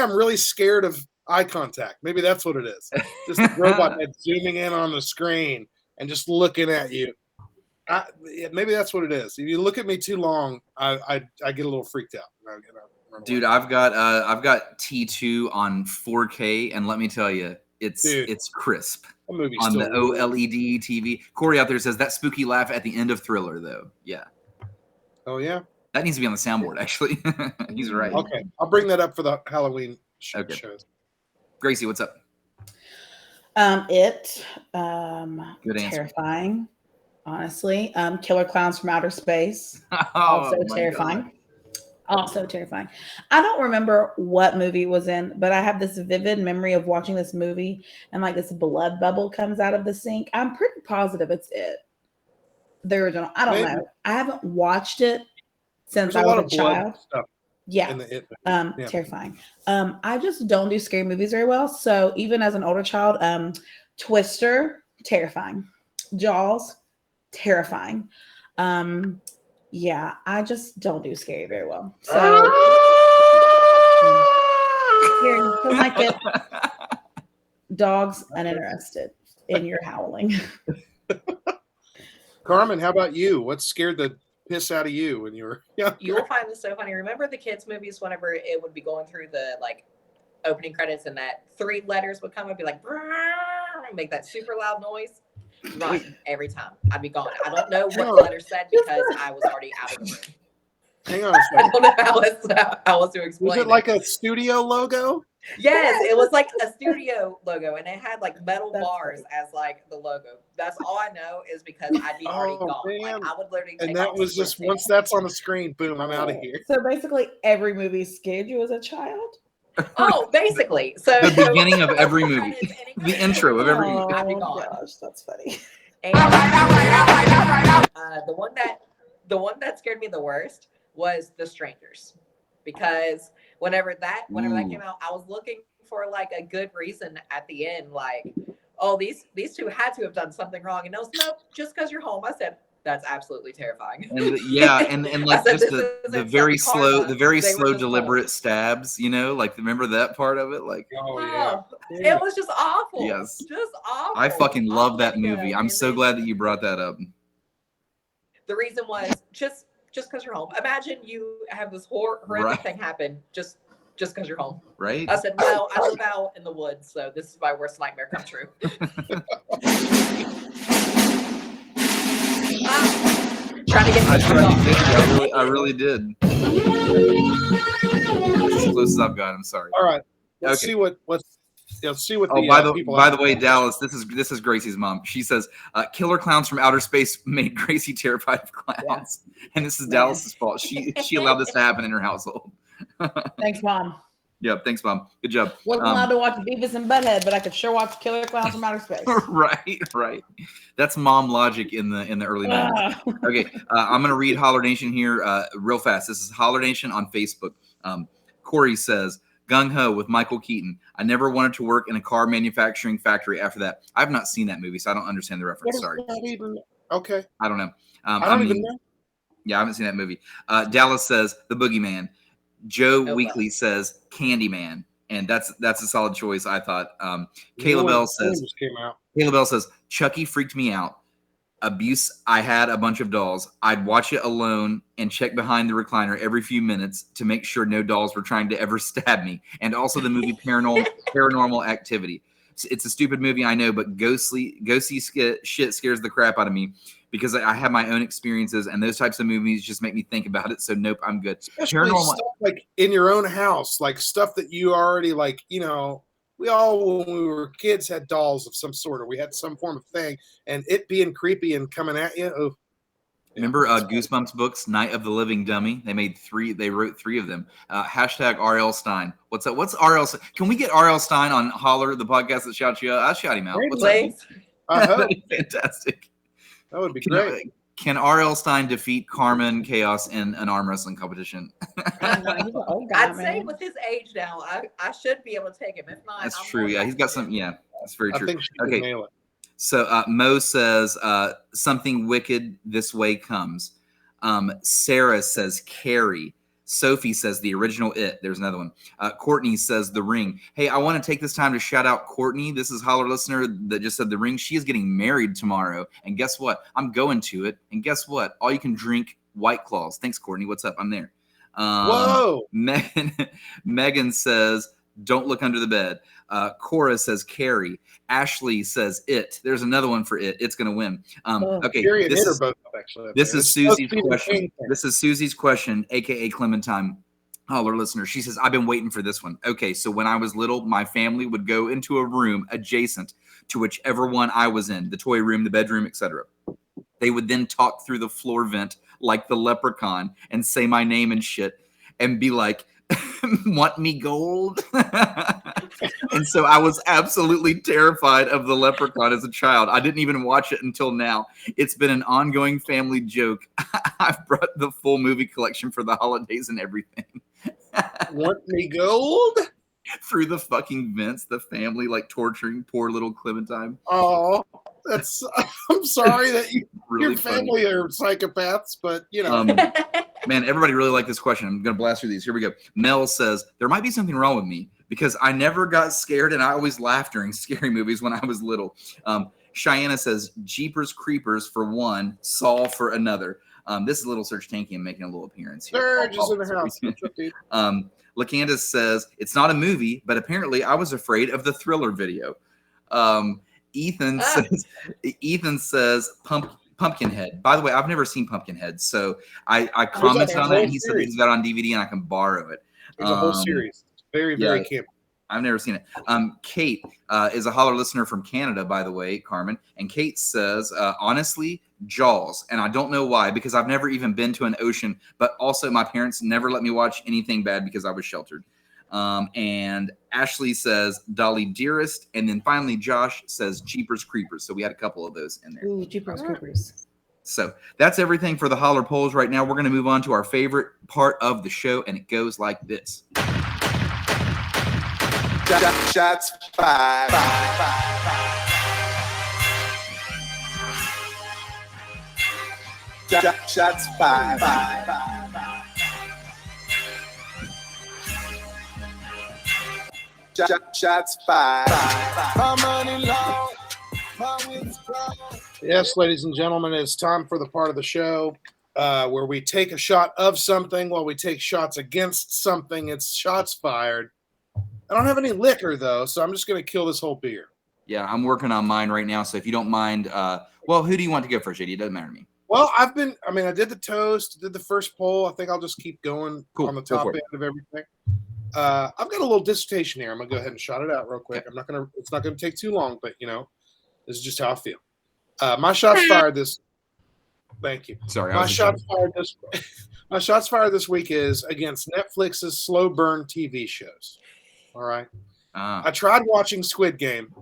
I'm really scared of eye contact. Maybe that's what it is. Just the robot head zooming in on the screen and just looking at you. Maybe that's what it is. If you look at me too long, I get a little freaked out. Dude, I've got T2 on 4K, and let me tell you, it's crisp on the OLED TV. Corey out there says that spooky laugh at the end of Thriller, though. Yeah. Oh, yeah? That needs to be on the soundboard, actually. He's right. Okay. I'll bring that up for the Halloween shows. Gracie, what's up? Good answer. Terrifying, honestly. Killer Clowns from Outer Space. Also terrifying. Also terrifying. I don't remember what movie it was in, but I have this vivid memory of watching this movie and like this blood bubble comes out of the sink. I'm pretty positive it's it. The original. I don't know. I haven't watched it since I was a child. Yeah. Terrifying. I just don't do scary movies very well. So even as an older child, Twister, terrifying. Jaws, terrifying. Yeah, I just don't do scary very well. So like it. Dogs uninterested in your howling. Carmen, how about you? What scared the piss out of you when you were young? You'll find this so funny. Remember the kids' movies whenever it would be going through the like opening credits and that 3 letters would come and be like, make that super loud noise? Run every time. I'd be gone. I don't know what the letter said because I was already out of the room. Hang on a second. I don't know how else to explain. Was it like a studio logo? Yes, it was like a studio logo, and it had like metal bars as like the logo. That's all I know is because I'd be already gone. Like, I would literally. And that was just once that's on the screen, boom, I'm out of here. So basically, every movie scared you as a child. Oh, basically. So the beginning of every movie, the intro of every movie. I'd be gone. Gosh, that's funny. And the one that scared me the worst was The Strangers, because whenever that came out, I was looking for like a good reason at the end, like, oh, these two had to have done something wrong, and nope, just because you're home. I said, that's absolutely terrifying. And and like just the very slow, deliberate stabs, like remember that part of it? Like, it was just awful. Yes. Just awful. I fucking love that movie. I'm so glad that you brought that up. The reason was just because you're home. Imagine you have this horrific thing happen just because you're home. Right. I said, no, I live out in the woods, so this is my worst nightmare come true. Trying to get I really did. As close as I've got. I'm sorry. All right. Let's see what by the way, Dallas, this is Gracie's mom. She says, "Killer Clowns from Outer Space made Gracie terrified of clowns," and this is Dallas's fault. She allowed this to happen in her household. Thanks, Mom. Yep. Thanks, Mom. Good job. Wasn't allowed to watch Beavis and Butthead, but I could sure watch Killer Clowns from Outer Space. Right. That's mom logic in the early 90s. Okay, I'm gonna read Holler Nation here real fast. This is Holler Nation on Facebook. Corey says, "Gung Ho with Michael Keaton. I never wanted to work in a car manufacturing factory after that." I've not seen that movie, so I don't understand the reference. Sorry. Okay. I don't know. I don't even know. Yeah, I haven't seen that movie. Dallas says The Boogeyman. Joe Weekly says Candyman, and that's a solid choice, I thought. Caleb Bell says Chucky freaked me out. Abuse. I had a bunch of dolls. I'd watch it alone and check behind the recliner every few minutes to make sure no dolls were trying to ever stab me. And also the movie Paranormal Activity. It's a stupid movie, I know, but ghostly shit scares the crap out of me because I have my own experiences, and those types of movies just make me think about it. So nope, I'm good. Especially stuff like in your own house, like stuff that you already like. You know, we all when we were kids had dolls of some sort, or we had some form of thing, and it being creepy and coming at you. Oh, remember Goosebumps books, Night of the Living Dummy? They wrote 3 of them. Hashtag R.L. Stein. What's up? What's R.L. Stein? Can we get R.L. Stein on Holler, the podcast that shouts you out? I'll shout him out. What's up? That'd be fantastic. That would be great. Can R.L. Stein defeat Carmen Chaos in an arm wrestling competition? I'd say with his age now, I should be able to take him. If not, that's true. Yeah, he's got some. Yeah, that's very true. I think she can nail it. So Mo says something wicked this way comes. Sarah says Carrie. Sophie says the original It. There's another one. Courtney says The Ring. Hey, I want to take this time to shout out Courtney. This is Holler listener that just said The Ring. She is getting married tomorrow. And guess what? I'm going to it. And guess what? All you can drink White Claws. Thanks, Courtney. What's up? I'm there. Whoa. Megan says Don't Look Under the Bed. Cora says Carrie. Ashley says It. There's another one for It. It's going to win. Okay. Carrie and It are both up, actually. This is Susie's question. This is Susie's question, a.k.a. Clementine Holler listener. She says, I've been waiting for this one. Okay, so when I was little, my family would go into a room adjacent to whichever one I was in, the toy room, the bedroom, etc. They would then talk through the floor vent like the leprechaun and say my name and shit and be like, want me gold? And so I was absolutely terrified of the leprechaun as a child. I didn't even watch it until now. It's been an ongoing family joke. I've brought the full movie collection for the holidays and everything. Want me gold? Through the fucking vents, the family like torturing poor little Clementine. Oh, I'm sorry that really your family are psychopaths, but you know. Man, everybody really liked this question. I'm going to blast through these. Here we go. Mel says, there might be something wrong with me because I never got scared and I always laughed during scary movies when I was little. Cheyenne says, Jeepers Creepers for one, Saw for another. This is Little Serge Tankian making a little appearance here. Serge is in the house. LaCandace says, it's not a movie, but apparently I was afraid of the Thriller video. Ethan says, Pumpkinhead. By the way, I've never seen Pumpkinhead, so I commented on that, and he said that he's got it on DVD and I can borrow it. There's a whole series. Very campy. I've never seen it. Kate is a Holler listener from Canada, by the way, Carmen. And Kate says, honestly, Jaws. And I don't know why, because I've never even been to an ocean, but also my parents never let me watch anything bad because I was sheltered. And Ashley says Dolly Dearest. And then finally, Josh says Jeepers Creepers. So we had a couple of those in there. Ooh, Jeepers Creepers. So that's everything for the Holler polls right now. We're going to move on to our favorite part of the show, and it goes like this. Shots fired. Shots fired. Shots fired. Yes, ladies and gentlemen, it's time for the part of the show where we take a shot of something while we take shots against something. It's shots fired. I don't have any liquor, though, so I'm just going to kill this whole beer. Yeah, I'm working on mine right now, so if you don't mind, well, who do you want to go first, JD? It doesn't matter to me. Well, I did the toast, did the first poll. I think I'll just keep going on the top end of everything. I've got a little dissertation here. I'm going to go ahead and shout it out real quick. It's not going to take too long, but, this is just how I feel. My shots fired this. Thank you. Sorry, My shots fired this. My shots fired this week is against Netflix's slow burn TV shows. All right. I tried watching Squid Game.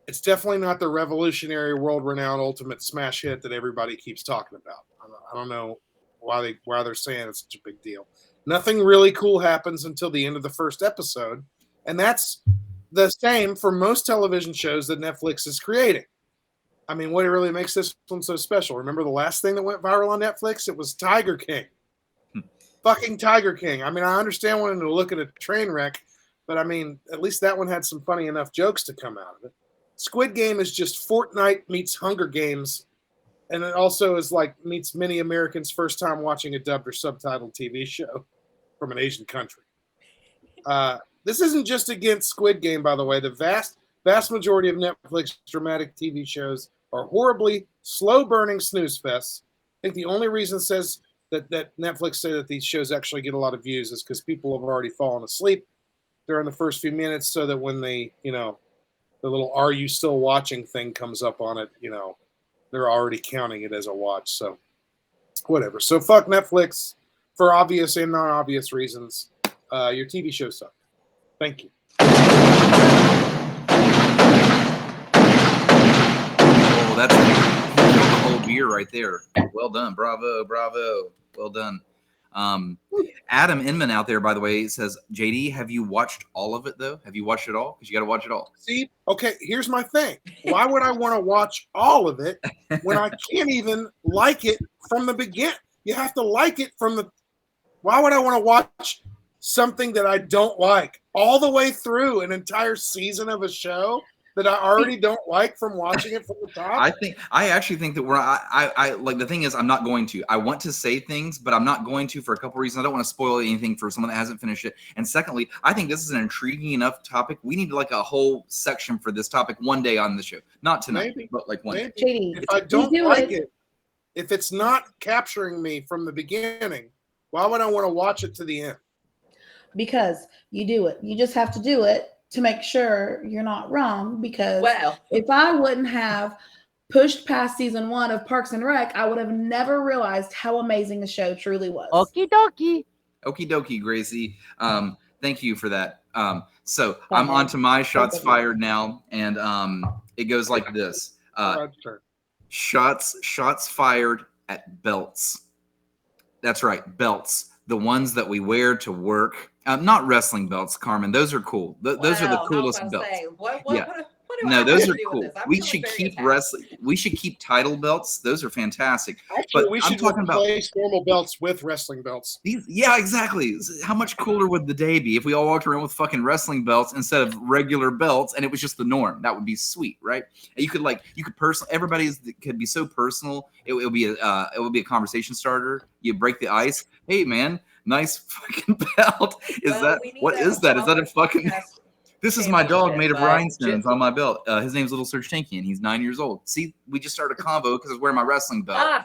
It's definitely not the revolutionary, world-renowned, ultimate smash hit that everybody keeps talking about. I don't know why they're saying it's such a big deal. Nothing really cool happens until the end of the first episode, and that's the same for most television shows that Netflix is creating. I mean, what really makes this one so special? Remember the last thing that went viral on Netflix? It was Tiger King. Fucking Tiger King. I mean, I understand wanting to look at a train wreck, but I mean, at least that one had some funny enough jokes to come out of it. Squid Game is just Fortnite meets Hunger Games, and it also is like meets many Americans' first time watching a dubbed or subtitled TV show from an Asian country. This isn't just against Squid Game, by the way. The vast majority of Netflix dramatic TV shows are horribly slow-burning snooze fests. I think the only reason says that Netflix say that these shows actually get a lot of views is because people have already fallen asleep during the first few minutes, so that when they, the little "Are you still watching?" thing comes up on it, they're already counting it as a watch. So whatever. So fuck Netflix for obvious and non-obvious reasons. Your TV show sucked. Thank you. Oh, that's the whole beer right there. Well done. Bravo. Well done. Adam Inman out there, by the way, says, JD, have you watched all of it, though? Have you watched it all? Because you got to watch it all. See, okay, here's my thing. Why would I want to watch all of it when I can't even like it from the beginning? You have to like it from the... Why would I want to watch something that I don't like all the way through an entire season of a show that I already don't like from watching it from the top? I actually think that I like, the thing is, I'm not going to. I want to say things, but I'm not going to for a couple reasons. I don't want to spoil anything for someone that hasn't finished it. And secondly, I think this is an intriguing enough topic. We need like a whole section for this topic one day on the show. Not tonight, Maybe, but like one day. JD, if I don't like it, if it's not capturing me from the beginning, why would I want to watch it to the end? Because you do it. You just have to do it to make sure you're not wrong. Because if I wouldn't have pushed past season 1 of Parks and Rec, I would have never realized how amazing the show truly was. Okie dokie. Okie dokie, Gracie. Thank you for that. So I'm on to my shots fired now, and it goes like this. Shots fired at belts. That's right, belts. The ones that we wear to work. Not wrestling belts, Carmen. Those are cool. Those are the coolest belts. No, those are cool. We should keep wrestling. We should keep title belts. Those are fantastic. Actually, we should replace normal belts with wrestling belts. Yeah, exactly. How much cooler would the day be if we all walked around with fucking wrestling belts instead of regular belts, and it was just the norm? That would be sweet, right? And you could personal. Everybody could be so personal. It would be a conversation starter. You break the ice. Hey, man, nice fucking belt. What is that? Is that a fucking? This is my dog made of rhinestones on my belt. His name's Little Serge Tanky, and he's 9 years old. See, we just started a convo because I was wearing my wrestling belt.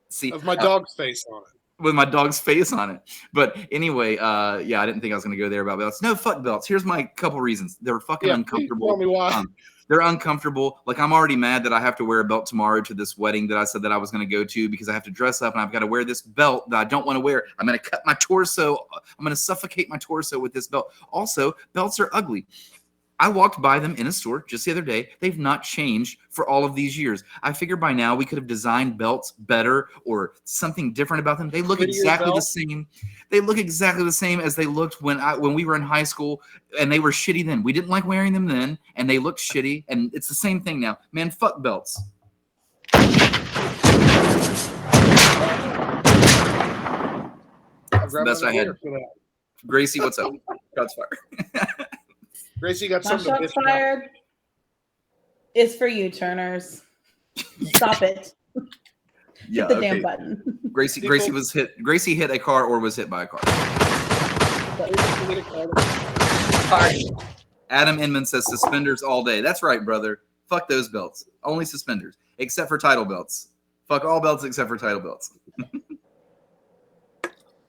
See, of my dog's face on it. With my dog's face on it. But anyway, I didn't think I was going to go there about belts. No, fuck belts. Here's my couple reasons. They're fucking uncomfortable. Tell me why. They're uncomfortable. Like, I'm already mad that I have to wear a belt tomorrow to this wedding that I said that I was going to go to because I have to dress up and I've got to wear this belt that I don't want to wear. I'm going to cut my torso. I'm going to suffocate my torso with this belt. Also, belts are ugly. I walked by them in a store just the other day. They've not changed for all of these years. I figure by now we could have designed belts better or something different about them. They look exactly the same. They look exactly the same as they looked when we were in high school, and they were shitty then. We didn't like wearing them then, and they looked shitty, and it's the same thing now. Man, fuck belts. That's the best I had. Gracie, what's up? Shots fired. Gracie got My something. shots fired. It's for you, Turners. Stop it. Yeah, hit the damn button. Gracie was hit. Gracie hit a car or was hit by a car. Adam Inman says suspenders all day. That's right, brother. Fuck those belts. Only suspenders, except for title belts. Fuck all belts except for title belts.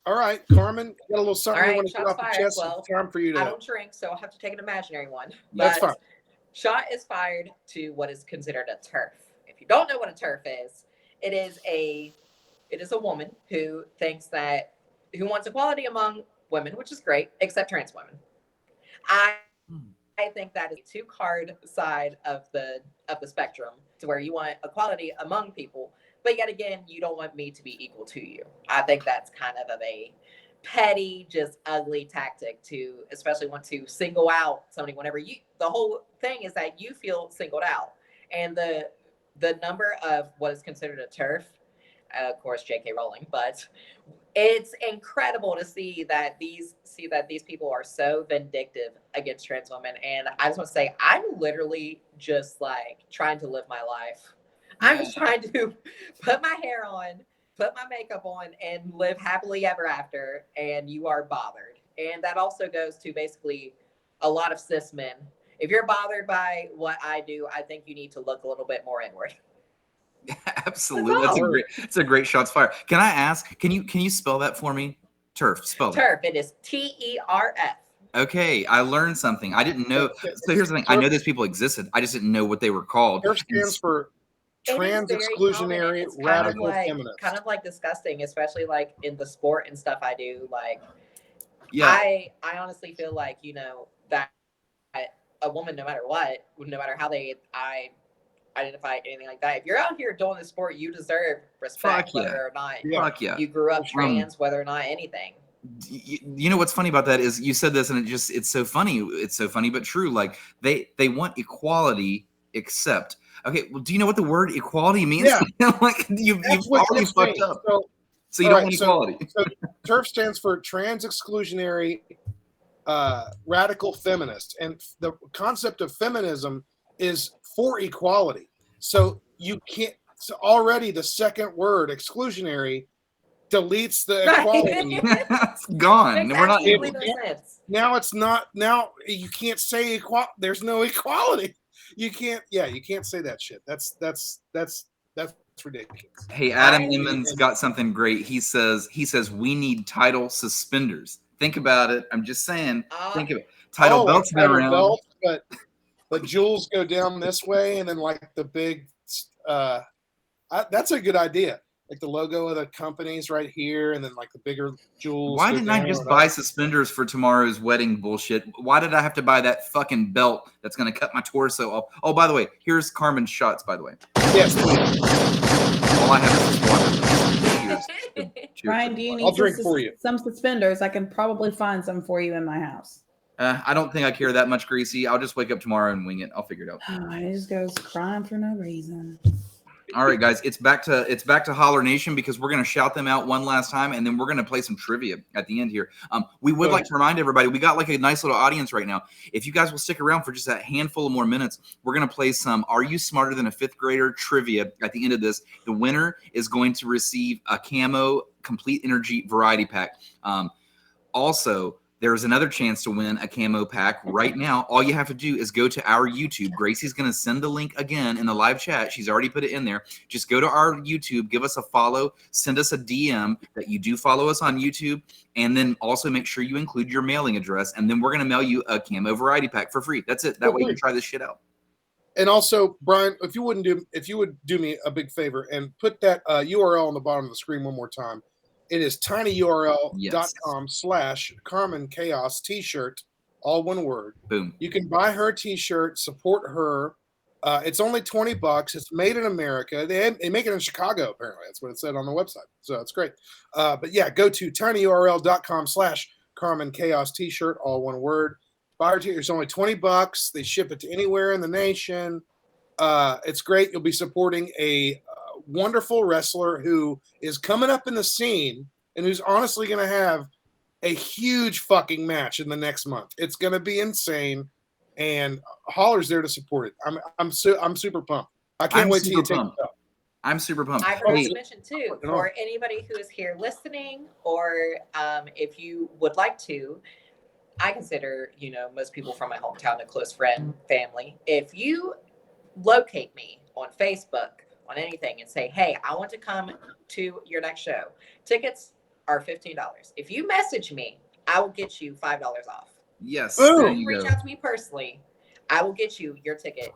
All right, Carmen, you got a little something you want to get off fired. the chest? Well, time for you to. I don't drink, so I'll have to take an imaginary one. That's fine. Shot is fired to what is considered a turf. If you don't know what a turf is, it is a woman who thinks that who wants equality among women, which is great, except trans women. I think that is a too hard side of the spectrum to where you want equality among people, but yet again, you don't want me to be equal to you. I think that's kind of a petty, just ugly tactic to especially want to single out somebody whenever you, the whole thing is that you feel singled out. And the number of what is considered a turf, of course, J.K. Rowling, but it's incredible to see that these people are so vindictive against trans women. And I just want to say, I'm literally just like trying to live my life. I'm just trying to put my hair on, put my makeup on, and live happily ever after. And you are bothered. And that also goes to basically a lot of cis men. If you're bothered by what I do, I think you need to look a little bit more inward. Absolutely. That's a great shots fired. Can I ask, can you spell that for me? Turf, spell it. Turf, it is TERF. Okay, I learned something. I didn't know. So here's the thing. I know those people existed. I just didn't know what they were called. Turf stands for trans exclusionary radical feminist. Kind of like disgusting, especially like in the sport and stuff I do. Like, yeah, I honestly feel like, you know, that a woman, no matter what, no matter how they identify anything like that, if you're out here doing the sport, you deserve respect, whether or not you grew up trans, whether or not anything. You know what's funny about that is you said this and it's so funny. It's so funny, but true. Like they want equality, except, okay, well, do you know what the word equality means? Yeah. Like you've already fucked up. So you don't want equality. So TERF stands for trans exclusionary radical feminist. And the concept of feminism is for equality. So you can't, so already the second word, exclusionary, deletes the equality. It's gone. We're not able. Now it's not, now you can't say there's no equality. You can't say that shit. That's ridiculous. Hey, Adam Emmons got something great. He says we need title suspenders. Think about it. I'm just saying. Think of it. Title belts been around. Belt, but jewels go down this way, and then like the big. That's a good idea. Like the logo of the companies right here, and then like the bigger jewels. Why didn't I just buy suspenders for tomorrow's wedding bullshit? Why did I have to buy that fucking belt that's going to cut my torso off? Oh, by the way, here's Carmen's shots, by the way. Yes, please. All I have is water. Cheers. Ryan, do you need drink for you. Some suspenders? I can probably find some for you in my house. I don't think I care that much, Greasy. I'll just wake up tomorrow and wing it. I'll figure it out. Oh, he just goes crying for no reason. All right, guys, it's back to Holler Nation because we're going to shout them out one last time, and then we're going to play some trivia at the end here. We would like to remind everybody, we got like a nice little audience right now. If you guys will stick around for just a handful of more minutes, we're going to play some Are You Smarter Than a Fifth Grader trivia at the end of this. The winner is going to receive a Camo Complete Energy Variety Pack. Also, there's another chance to win a camo pack right now. All you have to do is go to our YouTube. Gracie's going to send the link again in the live chat. She's already put it in there. Just go to our YouTube, give us a follow, send us a DM that you do follow us on YouTube, and then also make sure you include your mailing address, and then we're going to mail you a camo variety pack for free. That's it. That way you can try this shit out. And also, Brian, if you would do me a big favor and put that URL on the bottom of the screen one more time. It is tinyurl.com/Carmen Chaos t-shirt, all one word. Boom. You can buy her t-shirt, support her. It's only $20. It's made in America. They make it in Chicago, apparently. That's what it said on the website. So it's great. But yeah, go to tinyurl.com/Carmen Chaos t-shirt, all one word. Buy her t-shirt. It's only $20. They ship it to anywhere in the nation. It's great. You'll be supporting a wonderful wrestler who is coming up in the scene and who's honestly going to have a huge fucking match in the next month. It's going to be insane, and Holler's there to support it. I'm super pumped. I can't wait till you take it up. I'm super pumped. I forgot to mention too, for anybody who is here listening, or if you would like to, I consider most people from my hometown a close friend, family. If you locate me on Facebook, on anything, and say, hey, I want to come to your next show. Tickets are $15. If you message me, I will get you $5 off. Yes. If you reach out to me personally, I will get you your ticket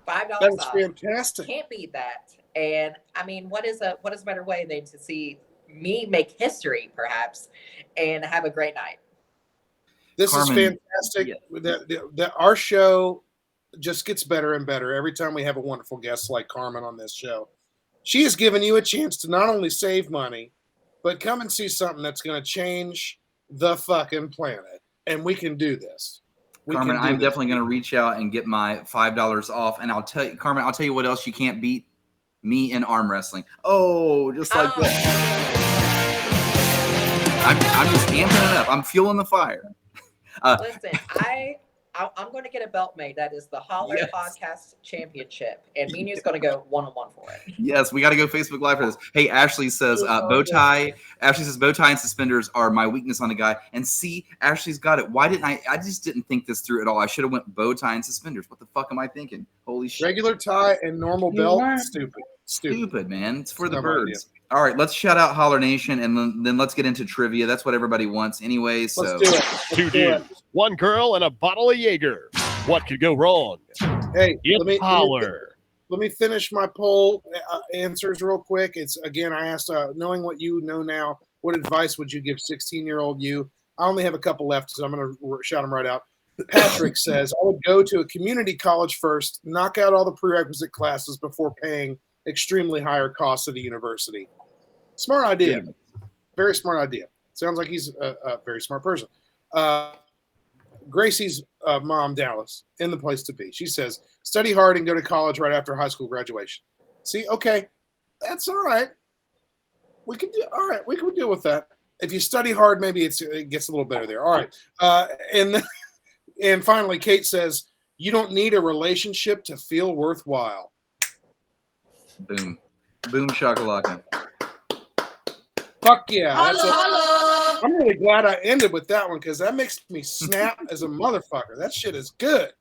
$5 off. That's fantastic. Can't beat that. And I mean, what is a better way than to see me make history, perhaps, and have a great night. This Carmen, is fantastic. That our show just gets better and better every time we have a wonderful guest like Carmen on this show. She has given you a chance to not only save money, but come and see something that's going to change the fucking planet. And we can do this. Carmen, I'm definitely going to reach out and get my $5 off. And I'll tell you, Carmen, I'll tell you what else you can't beat. Me in arm wrestling. Oh, just like that. I'm just amping it up. I'm fueling the fire. Listen, I'm going to get a belt made. That is the Holler Podcast Championship, and Minu's going to go one-on-one for it. Yes, we got to go Facebook Live for this. Hey, Ashley says bow tie. Ashley says bow tie and suspenders are my weakness on a guy. And see, Ashley's got it. Why didn't I just didn't think this through at all. I should have went bow tie and suspenders. What the fuck am I thinking? Holy shit. Regular tie and normal belt. Stupid, man. It's for the birds. All right, let's shout out Holler Nation, and then let's get into trivia. That's what everybody wants anyway. So let's do it. Two dudes, one girl, and a bottle of Jaeger. What could go wrong? Hey, Holler. Let me finish my poll answers real quick. It's again, I asked, knowing what you know now, what advice would you give 16-year-old you? I only have a couple left, so I'm going to shout them right out. Patrick says, I would go to a community college first, knock out all the prerequisite classes before paying extremely higher costs at a university. Smart idea. Very smart idea. Sounds like he's a very smart person. Gracie's mom, Dallas, in the place to be. She says, study hard and go to college right after high school graduation. See, okay, that's all right. We can do all right. We can deal with that. If you study hard, maybe it gets a little better there. All right. And finally, Kate says, you don't need a relationship to feel worthwhile. Boom. Boom shakalaka. Fuck yeah. I'm really glad I ended with that one because that makes me snap as a motherfucker. That shit is good.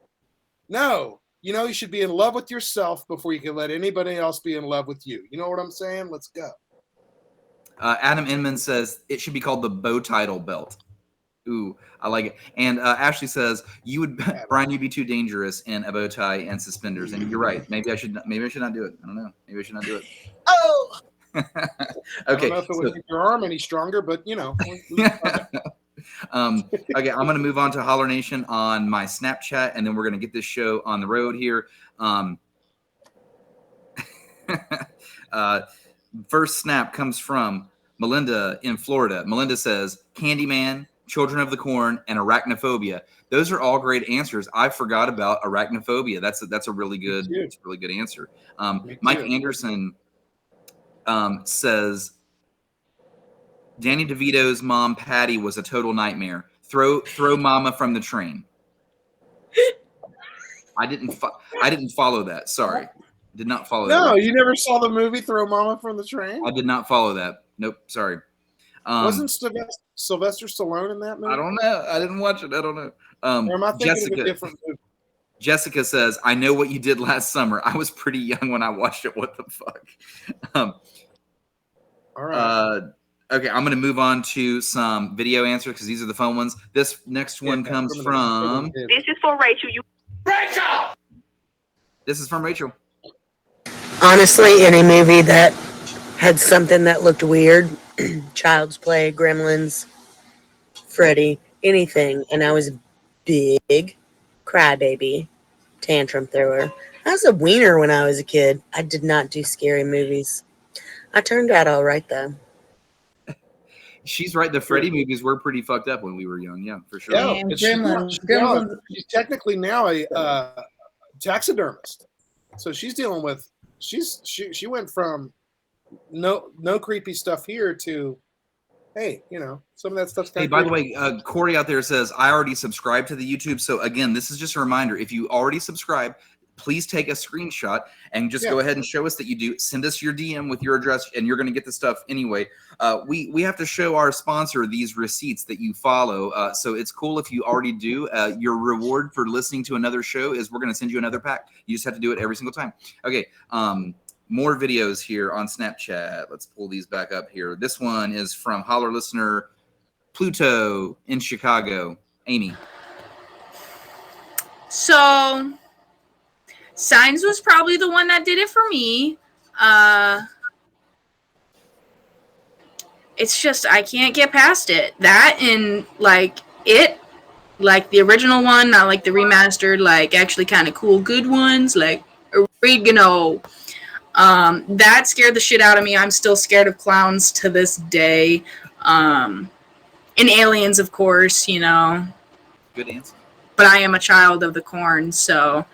No, you should be in love with yourself before you can let anybody else be in love with you. You know what I'm saying? Let's go. Adam Inman says it should be called the bow title belt. Ooh, I like it. And Ashley says Brian, you'd be too dangerous in a bow tie and suspenders. And you're right. Maybe I should not do it. I don't know. Maybe I should not do it. Oh. Okay. I don't know if it would make your arm any stronger, but Okay, I'm going to move on to Holler Nation on my Snapchat, and then we're going to get this show on the road here. First snap comes from Melinda in Florida. Melinda says, Candyman, Children of the Corn, and arachnophobia. Those are all great answers. I forgot about arachnophobia. That's a really good answer. Mike Anderson says Danny DeVito's mom Patty was a total nightmare. Throw mama from the train. I didn't follow that. Sorry, did not follow that. No, you never saw the movie Throw Mama from the Train? I did not follow that. Nope. Sorry. Wasn't Sylvester Stallone in that movie? I don't know. I didn't watch it. I don't know. Or am I thinking of a different movie? Jessica says, I know what you did last summer. I was pretty young when I watched it. What the fuck? All right. Okay, I'm going to move on to some video answers because these are the fun ones. This next one comes from... This is for Rachel. Rachel! This is from Rachel. Honestly, any movie that had something that looked weird, Child's Play, Gremlins, Freddy, anything, and I was a big crybaby, tantrum thrower. I was a wiener when I was a kid. I did not do scary movies. I turned out all right, though. She's right. The Freddy movies were pretty fucked up when we were young. Yeah, for sure. Yeah, Gremlins. She's technically now a taxidermist. So she's dealing with she went from no creepy stuff here to hey, some of that stuff's kind of by the way, Corey out there says I already subscribed to the YouTube. So again, this is just a reminder. If you already subscribe, please take a screenshot and just go ahead and show us that you do. Send us your DM with your address, and you're going to get the stuff anyway. We have to show our sponsor these receipts that you follow. So it's cool if you already do. Your reward for listening to another show is we're going to send you another pack. You just have to do it every single time. Okay. More videos here on Snapchat. Let's pull these back up here. This one is from Holler listener Pluto in Chicago. Amy. So... Signs was probably the one that did it for me. it's just I can't get past it. That and like the original one, not like the remastered, like actually kind of cool good ones, like oregano. That scared the shit out of me. I'm still scared of clowns to this day. And aliens, of course, you know. Good answer. But I am a child of the corn, so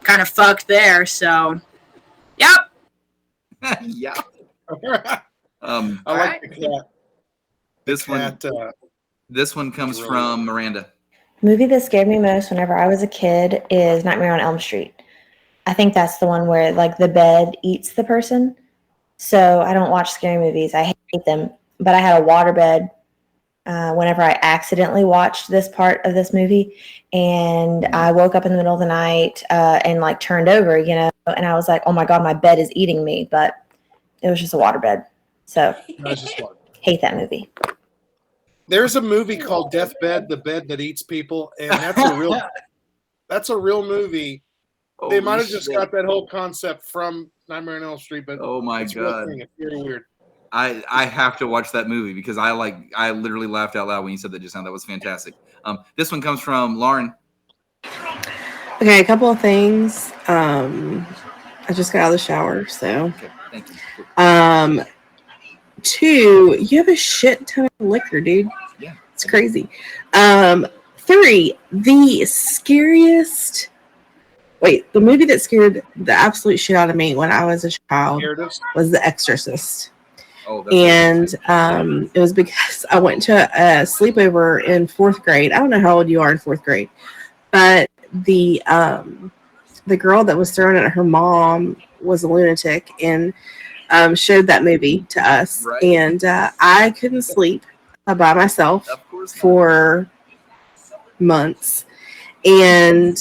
kind of fucked there. So, yep. Yeah. I like the cat. This one comes from Miranda. Movie that scared me most whenever I was a kid is Nightmare on Elm Street. I think that's the one where like the bed eats the person. So I don't watch scary movies. I hate them. But I had a waterbed whenever I accidentally watched this part of this movie, and I woke up in the middle of the night and like turned over, you know, and I was like, oh my God, my bed is eating me. But it was just a waterbed. So hate that movie. There's a movie called Deathbed, the Bed That Eats People, and that's a real movie. They might have just got that whole concept from Nightmare on Elm Street, but oh my God, it's very weird. I have to watch that movie because I literally laughed out loud when you said that just now. That was fantastic. This one comes from Lauren. Okay, a couple of things. I just got out of the shower, so. Okay, thank you. 2, you have a shit ton of liquor, dude. Yeah, it's crazy. 3, the scariest. Wait, the movie that scared the absolute shit out of me when I was a child was The Exorcist. Oh, and it was because I went to a sleepover in 4th grade. I don't know how old you are in 4th grade, but the girl that was thrown at her mom was a lunatic and showed that movie to us. Right. And I couldn't sleep by myself for months. And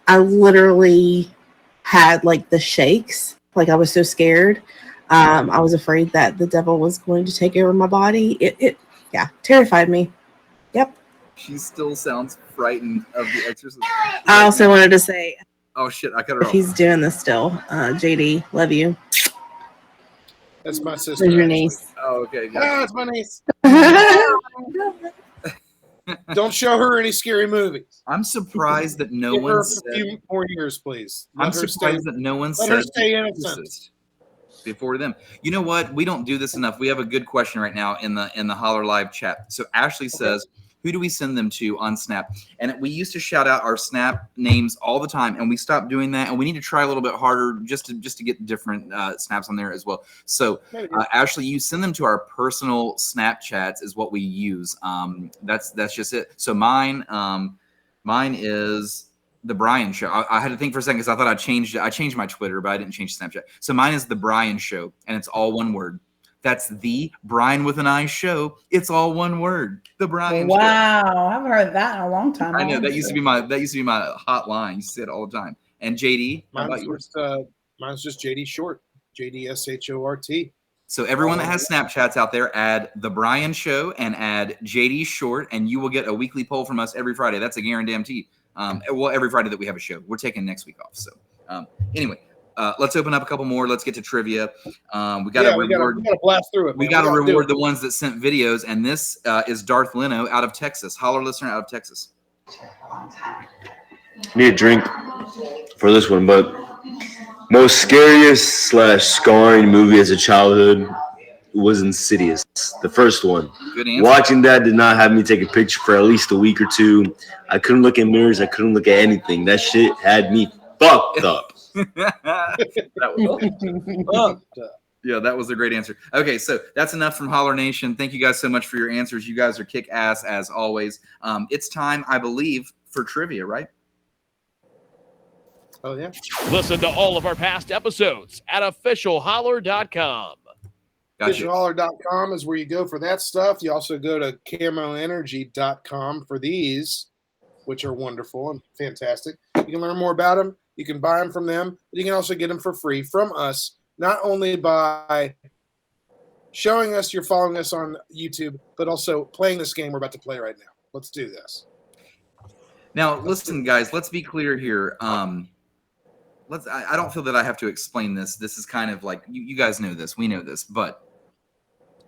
I literally had like the shakes. Like I was so scared. I was afraid that the devil was going to take over my body. It terrified me. Yep. She still sounds frightened of The Exorcist. I also wanted to say, oh shit, I cut her off. He's doing this still. JD, love you. That's my sister. There's your niece. Oh, okay. Oh, it's my niece. Don't show her any scary movies. I'm surprised that no Give her one a few more years, please. I'm surprised that no one let her said stay innocent before them. You know what? We don't do this enough. We have a good question right now in the Holler Live chat. So Ashley says, who do we send them to on Snap? And we used to shout out our Snap names all the time, and we stopped doing that. And we need to try a little bit harder just to get different snaps on there as well. So Ashley, you send them to our personal Snapchats is what we use. That's just it. So mine is The Brian Show. I had to think for a second because I thought I changed it. I changed my Twitter, but I didn't change Snapchat. So mine is The Brian Show, and it's all one word. That's The Brian with an I Show. It's all one word. The Brian Show. Wow, I haven't heard that in a long time. I know that used to be my hotline. You say it all the time. And JD, how about yours? Mine's just JD Short. JD SHORT. So everyone that has Snapchats out there, add The Brian Show and add JD Short, and you will get a weekly poll from us every Friday. That's a guarantee. Well, every Friday that we have a show. We're taking next week off. So anyway. Let's open up a couple more. Let's get to trivia. We got to blast through it. We got to reward the ones that sent videos, and this is Darth Leno out of Texas. Holler listener out of Texas. Need a drink for this one, but most scariest / scarring movie as a childhood was Insidious, the first one. Good answer. Watching that did not have me take a picture for at least a week or two. I couldn't look at mirrors. I couldn't look at anything. That shit had me fucked up. Yeah, that was a great answer. Okay, so that's enough from Holler Nation. Thank you guys so much for your answers. You guys are kick ass as always. It's time, I believe, for trivia, right? Oh, yeah. Listen to all of our past episodes at officialholler.com. Officialholler.com is where you go for that stuff. You also go to camoenergy.com for these, which are wonderful and fantastic. You can learn more about them. You can buy them from them, but you can also get them for free from us, not only by showing us you're following us on YouTube, but also playing this game we're about to play right now. Let's do this. Now, listen, guys, let's be clear here. I don't feel that I have to explain this. This is kind of like, you guys know this. We know this. But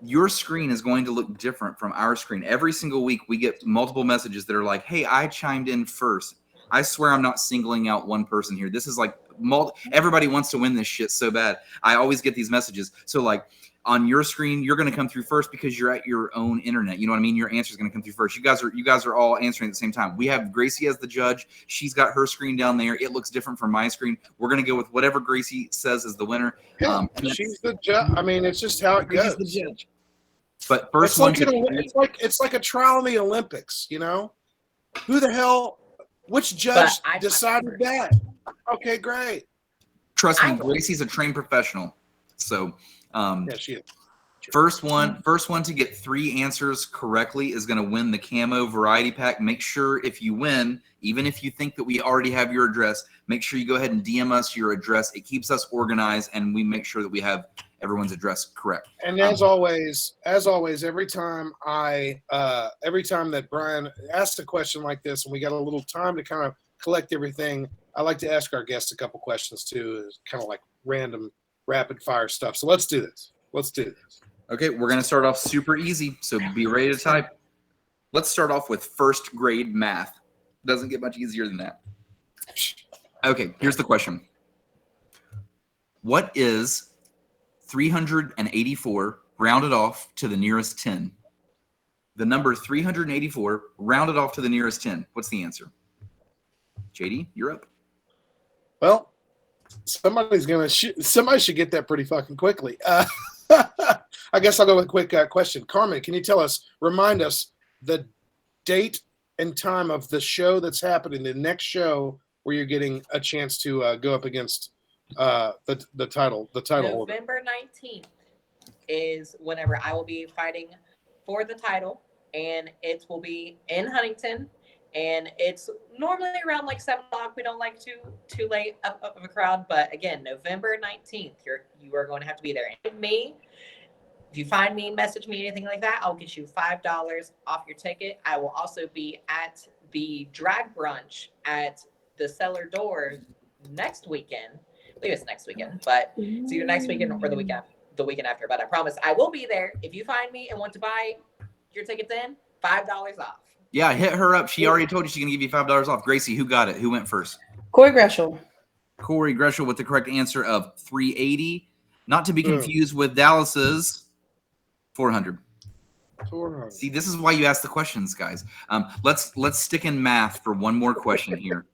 your screen is going to look different from our screen. Every single week we get multiple messages that are like, hey, I chimed in first. I swear I'm not singling out one person here. This is like everybody wants to win this shit so bad. I always get these messages. So like on your screen, you're going to come through first because you're at your own internet. You know what I mean? Your answer is going to come through first. You guys are all answering at the same time. We have Gracie as the judge. She's got her screen down there. It looks different from my screen. We're going to go with whatever Gracie says is the winner. Yeah, she's the judge. I mean, it's just how it goes. Gracie's the judge. But first it's one, it's like a trial in the Olympics. You know, who the hell? Which judge decided that? Okay, great. Trust me, Gracie's a trained professional. So, yeah, she is. First one to get 3 answers correctly is going to win the camo variety pack. Make sure if you win, even if you think that we already have your address, make sure you go ahead and DM us your address. It keeps us organized, and we make sure that we have everyone's address correct. And as always, every time that Brian asks a question like this, and we got a little time to kind of collect everything, I like to ask our guests a couple questions too, kind of like random rapid fire stuff. So let's do this. Okay, we're going to start off super easy, so be ready to type. Let's start off with first grade math. Doesn't get much easier than that. Okay, here's the question. What is 384 rounded off to the nearest 10? The number 384 rounded off to the nearest 10. What's the answer? JD, you're up. Well, somebody should get that pretty fucking quickly. I guess I'll go with a quick question. Carmen, can you remind us the date and time of the show that's happening, the next show where you're getting a chance to go up against the title holder? November 19th is whenever I will be fighting for the title, and it will be in Huntington, and it's normally around like 7 o'clock. We don't like too late of a crowd, but again, November 19th, you are going to have to be there. And me, if you find me, message me, anything like that, I'll get you $5 off your ticket. I will also be at the drag brunch at the cellar door next weekend. I believe it's next weekend, but it's either next weekend or the weekend after. But I promise I will be there. If you find me and want to buy your tickets in, $5 off. Yeah, hit her up. She already told you she's going to give you $5 off. Gracie, who got it? Who went first? Corey Greshel. Corey Greshel with the correct answer of 380. Not to be confused with Dallas's 400. 400. See, this is why you ask the questions, guys. Let's stick in math for one more question here.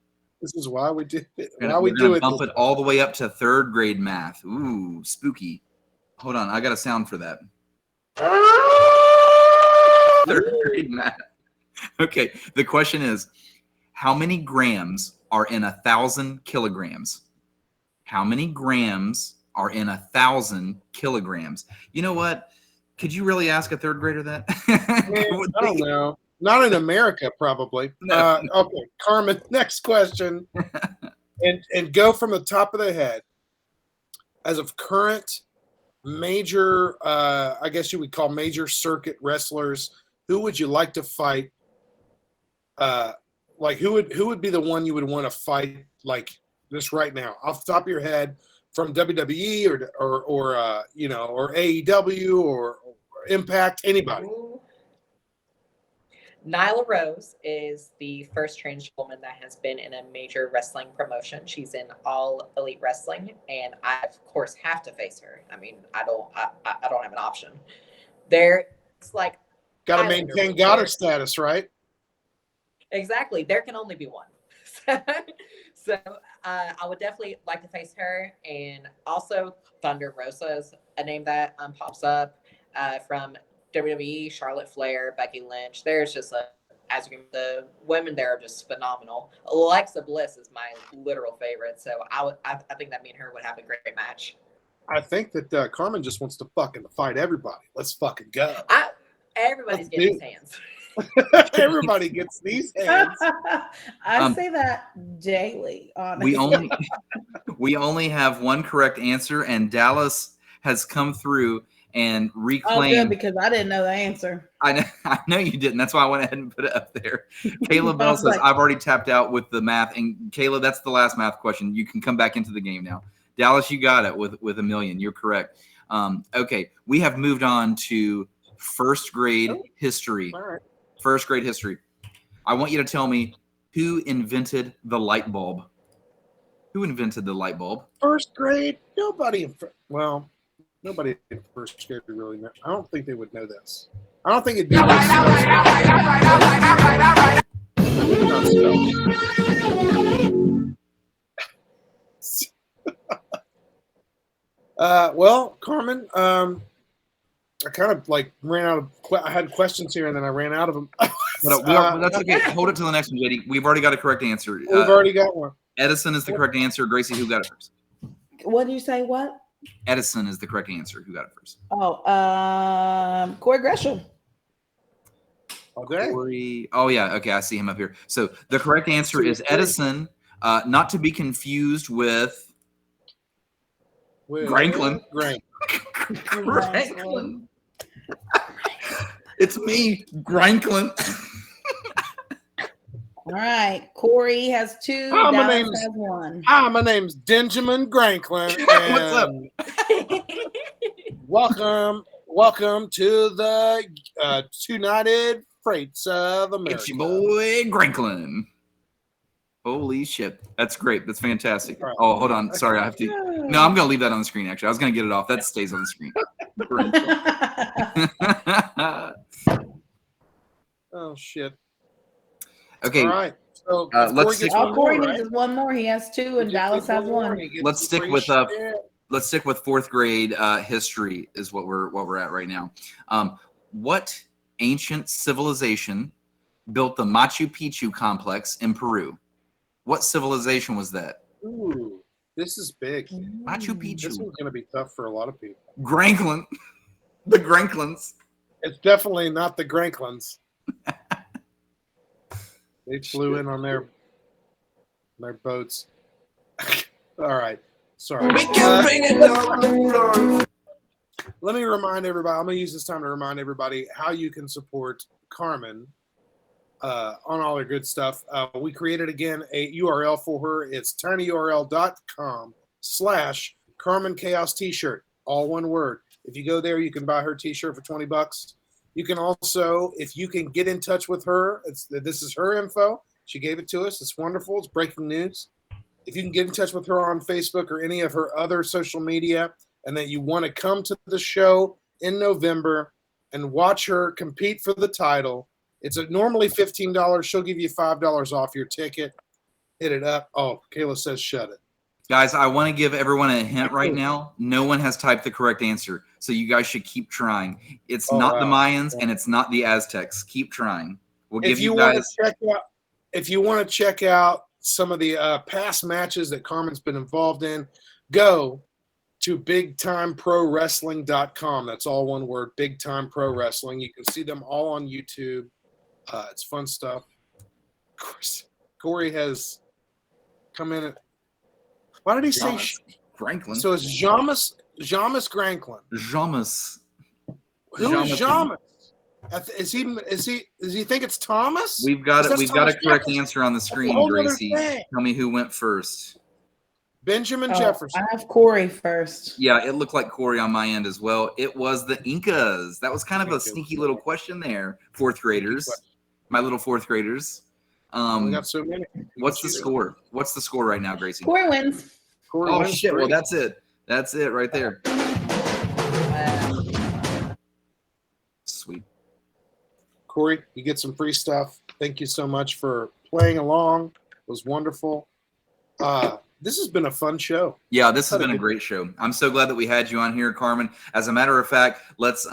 This is why we do it. We're gonna bump it all the way up to 3rd grade math. Ooh, spooky. Hold on, I got a sound for that. 3rd grade math. Okay, the question is, how many grams are in 1,000 kilograms? How many grams are in 1,000 kilograms? You know what? Could you really ask a 3rd grader that? I don't know. Not in America, probably. No. Okay, Carmen, next question. and go from the top of the head. As of current major, I guess you would call major circuit wrestlers, who would you like to fight? Like who would be the one you would want to fight like this right now, off the top of your head, from WWE or AEW or Impact, anybody? Nyla Rose is the first trans woman that has been in a major wrestling promotion. She's in All Elite Wrestling, and I of course have to face her. I mean, I don't have an option. It's like got to maintain Goddard status, right? Exactly. There can only be one. So I would definitely like to face her, and also Thunder Rosa is a name that pops up from WWE, Charlotte Flair, Becky Lynch. There's just the women there are just phenomenal. Alexa Bliss is my literal favorite, so I think that me and her would have a great match. I think that Carmen just wants to fucking fight everybody. Let's fucking go. Everybody's getting his hands. Everybody gets these hands. I say that daily. Honestly. We only have one correct answer, and Dallas has come through and reclaimed. Oh, good, because I didn't know the answer. I know you didn't. That's why I went ahead and put it up there. Kayla Bell says, I've already tapped out with the math. And Kayla, that's the last math question. You can come back into the game now. Dallas, you got it with $1 million. You're correct. Okay, we have moved on to first grade history. All right. First grade history. I want you to tell me who invented the light bulb. Who invented the light bulb? First grade? Nobody in nobody in first grade really know. I don't think they would know this. I don't think it'd be well, Carmen, I kind of like ran out of. I had questions here, and then I ran out of them. That's okay. Hold it to the next one, JD. We've already got a correct answer. We've already got one. Edison is the correct answer. Gracie, who got it first? What did you say? What? Edison is the correct answer. Who got it first? Oh, Corey Gresham. Okay. Corey. Oh yeah. Okay, I see him up here. So the correct answer is Edison, not to be confused with Granklin. Granklin. It's me, Granklin. All right, Corey has 2. Hi, Dallas has 1. Hi, my name's Benjamin Granklin. What's up? Welcome to the United Freights of America. It's your boy Granklin. Holy shit. That's great. That's fantastic. Right. Oh, hold on. Sorry, I have to. No, I'm going to leave that on the screen, actually. I was going to get it off. That stays on the screen. Oh, shit. Okay. All right. So let's stick. Corey needs 1 more. He has 2, and Dallas has 1. Let's stick with fourth grade history is what we're at right now. What ancient civilization built the Machu Picchu complex in Peru? What civilization was that? Ooh, this is big. Machu Picchu. This one's going to be tough for a lot of people. Granklin. The Granklins. It's definitely not the Granklins. They flew in on their boats. All right. Sorry. Let me remind everybody. I'm going to use this time to remind everybody how you can support Carmen on all her good stuff. We created, again, a URL for her. It's tinyurl.com/Carmen Chaos t-shirt. All one word. If you go there, you can buy her t-shirt for $20. You can also, if you can get in touch with her, this is her info. She gave it to us. It's wonderful. It's breaking news. If you can get in touch with her on Facebook or any of her other social media, and that you want to come to the show in November and watch her compete for the title, it's normally $15. She'll give you $5 off your ticket. Hit it up. Oh, Kayla says shut it. Guys, I want to give everyone a hint right now. No one has typed the correct answer, so you guys should keep trying. It's not the Mayans and it's not the Aztecs. Keep trying. We'll give you guys. If you want to check out some of the past matches that Carmen's been involved in, go to bigtimeprowrestling.com. That's all one word, Big Time Pro Wrestling. You can see them all on YouTube. It's fun stuff. Of course, Corey has come in. Why did he say Granklin? So it's Jamus Granklin. Jamus. Who is Jamus? Does he think it's Thomas? We've got a correct answer on the screen, Gracie. Tell me who went first. Benjamin Jefferson. I have Corey first. Yeah, it looked like Corey on my end as well. It was the Incas. That was kind of a sneaky little question there, fourth graders. My little fourth graders. We got so many. What's the score? What's the score right now, Gracie? Corey wins. Corey wins shit! 3. Well, that's it. That's it right there. Sweet. Corey, you get some free stuff. Thank you so much for playing along. It was wonderful. This has been a fun show. Yeah, this has been a great show. I'm so glad that we had you on here, Carmen. As a matter of fact, let's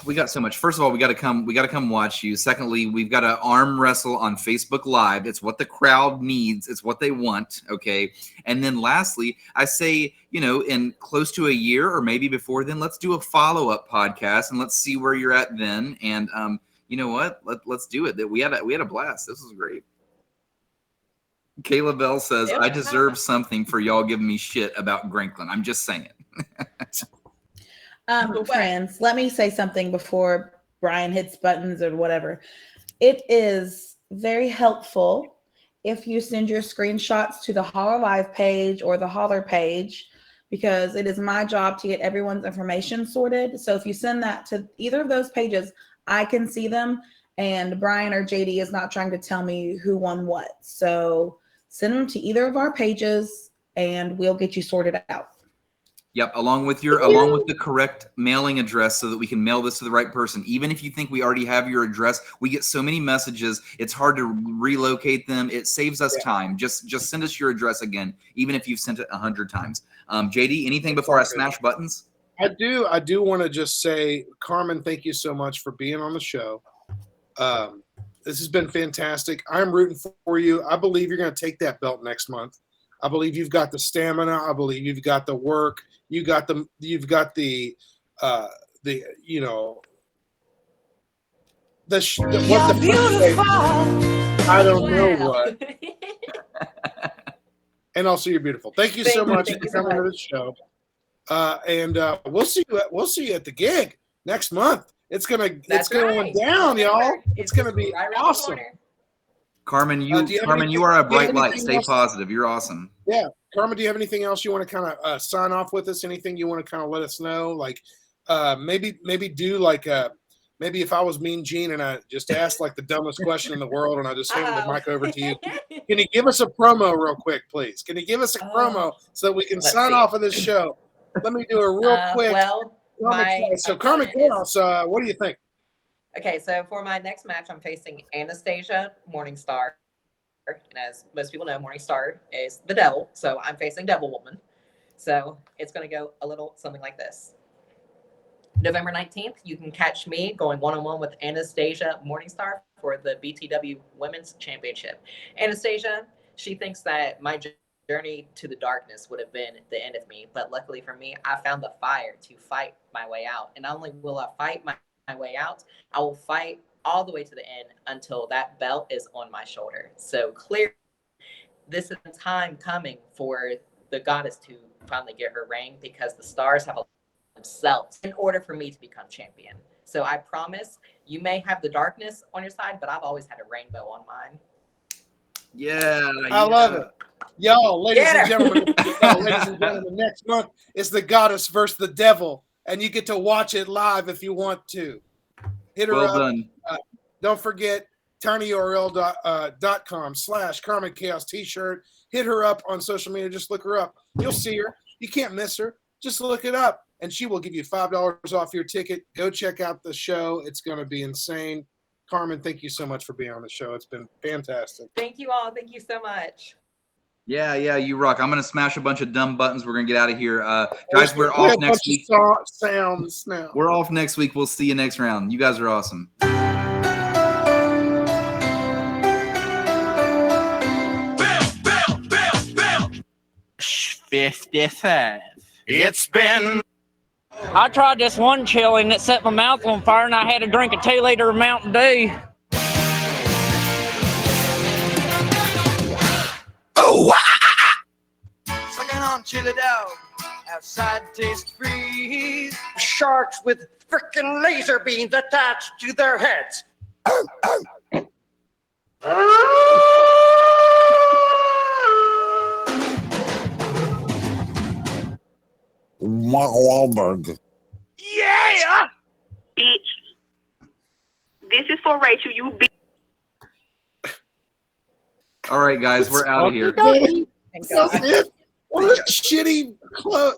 we got so much. First of all, we got to come watch you. Secondly, we've got an arm wrestle on Facebook Live. It's what the crowd needs. It's what they want. Okay. And then lastly, I say, in close to a year or maybe before then, let's do a follow-up podcast and let's see where you're at then. And you know what? Let's do it. We had a blast. This was great. Kayla Bell says, I deserve something for y'all giving me shit about Granklin. I'm just saying. Friends, let me say something before Brian hits buttons or whatever. It is very helpful if you send your screenshots to the Holler Live page or the Holler page because it is my job to get everyone's information sorted. So if you send that to either of those pages, I can see them, and Brian or JD is not trying to tell me who won what. So send them to either of our pages and we'll get you sorted out. Yep, along with the correct mailing address so that we can mail this to the right person. Even if you think we already have your address, we get so many messages, it's hard to relocate them. It saves us time. Just send us your address again, even if you've sent it 100 times. JD, anything before I smash buttons? I do want to just say, Carmen, thank you so much for being on the show. This has been fantastic. I'm rooting for you. I believe you're going to take that belt next month. I believe you've got the stamina. I believe you've got the work. You've got the you know, what the beautiful. I don't know what. And also, you're beautiful. Thank you so much for coming to the show. And we'll see you at the gig next month. It's going down, y'all. It's gonna be awesome. Carmen, you are a bright light. Stay positive. You're awesome. Yeah. Carmen, do you have anything else you want to kind of sign off with us? Anything you want to kind of let us know? Like maybe do like maybe if I was Mean Gene and I just asked like the dumbest question in the world and I just handed the mic over to you. Can you give us a promo real quick, please? Can you give us a promo so that we can sign off of this show? Let me do a real quick. Carmen Chaos, what do you think? Okay, so for my next match, I'm facing Anastasia Morningstar. And as most people know, Morningstar is the devil. So I'm facing Devil Woman. So it's going to go a little something like this. November 19th, you can catch me going one-on-one with Anastasia Morningstar for the BTW Women's Championship. Anastasia, she thinks that my journey to the darkness would have been the end of me. But luckily for me, I found the fire to fight my way out. And not only will I fight my way out, I will fight all the way to the end until that belt is on my shoulder. So clear, this is time coming for the goddess to finally get her ring, because the stars have themselves in order for me to become champion. So I promise, you may have the darkness on your side, but I've always had a rainbow on mine. Yeah, I love it. Y'all, ladies and gentlemen, next month is the goddess versus the devil, and you get to watch it live if you want to. Hit her up. Done. Don't forget tinyurl.com/Carmen Chaos t-shirt. Hit her up on social media. Just look her up. You'll see her. You can't miss her. Just look it up, and she will give you $5 off your ticket. Go check out the show. It's going to be insane. Carmen, thank you so much for being on the show. It's been fantastic. Thank you all. Thank you so much. Yeah, you rock. I'm going to smash a bunch of dumb buttons. We're going to get out of here. Guys, we're off next week. Sounds now. We're off next week. We'll see you next round. You guys are awesome. 55. It's been. I tried this one chili and it set my mouth on fire, and I had to drink a 2-liter of Mountain Dew. Oh! Sucking on chili dog. Outside taste freeze. Sharks with frickin' laser beams attached to their heads. Mark Wahlberg. Yeah! Bitch. This is for Rachel, you bitch. All right, guys, we're out of here. That's it. What a shitty close.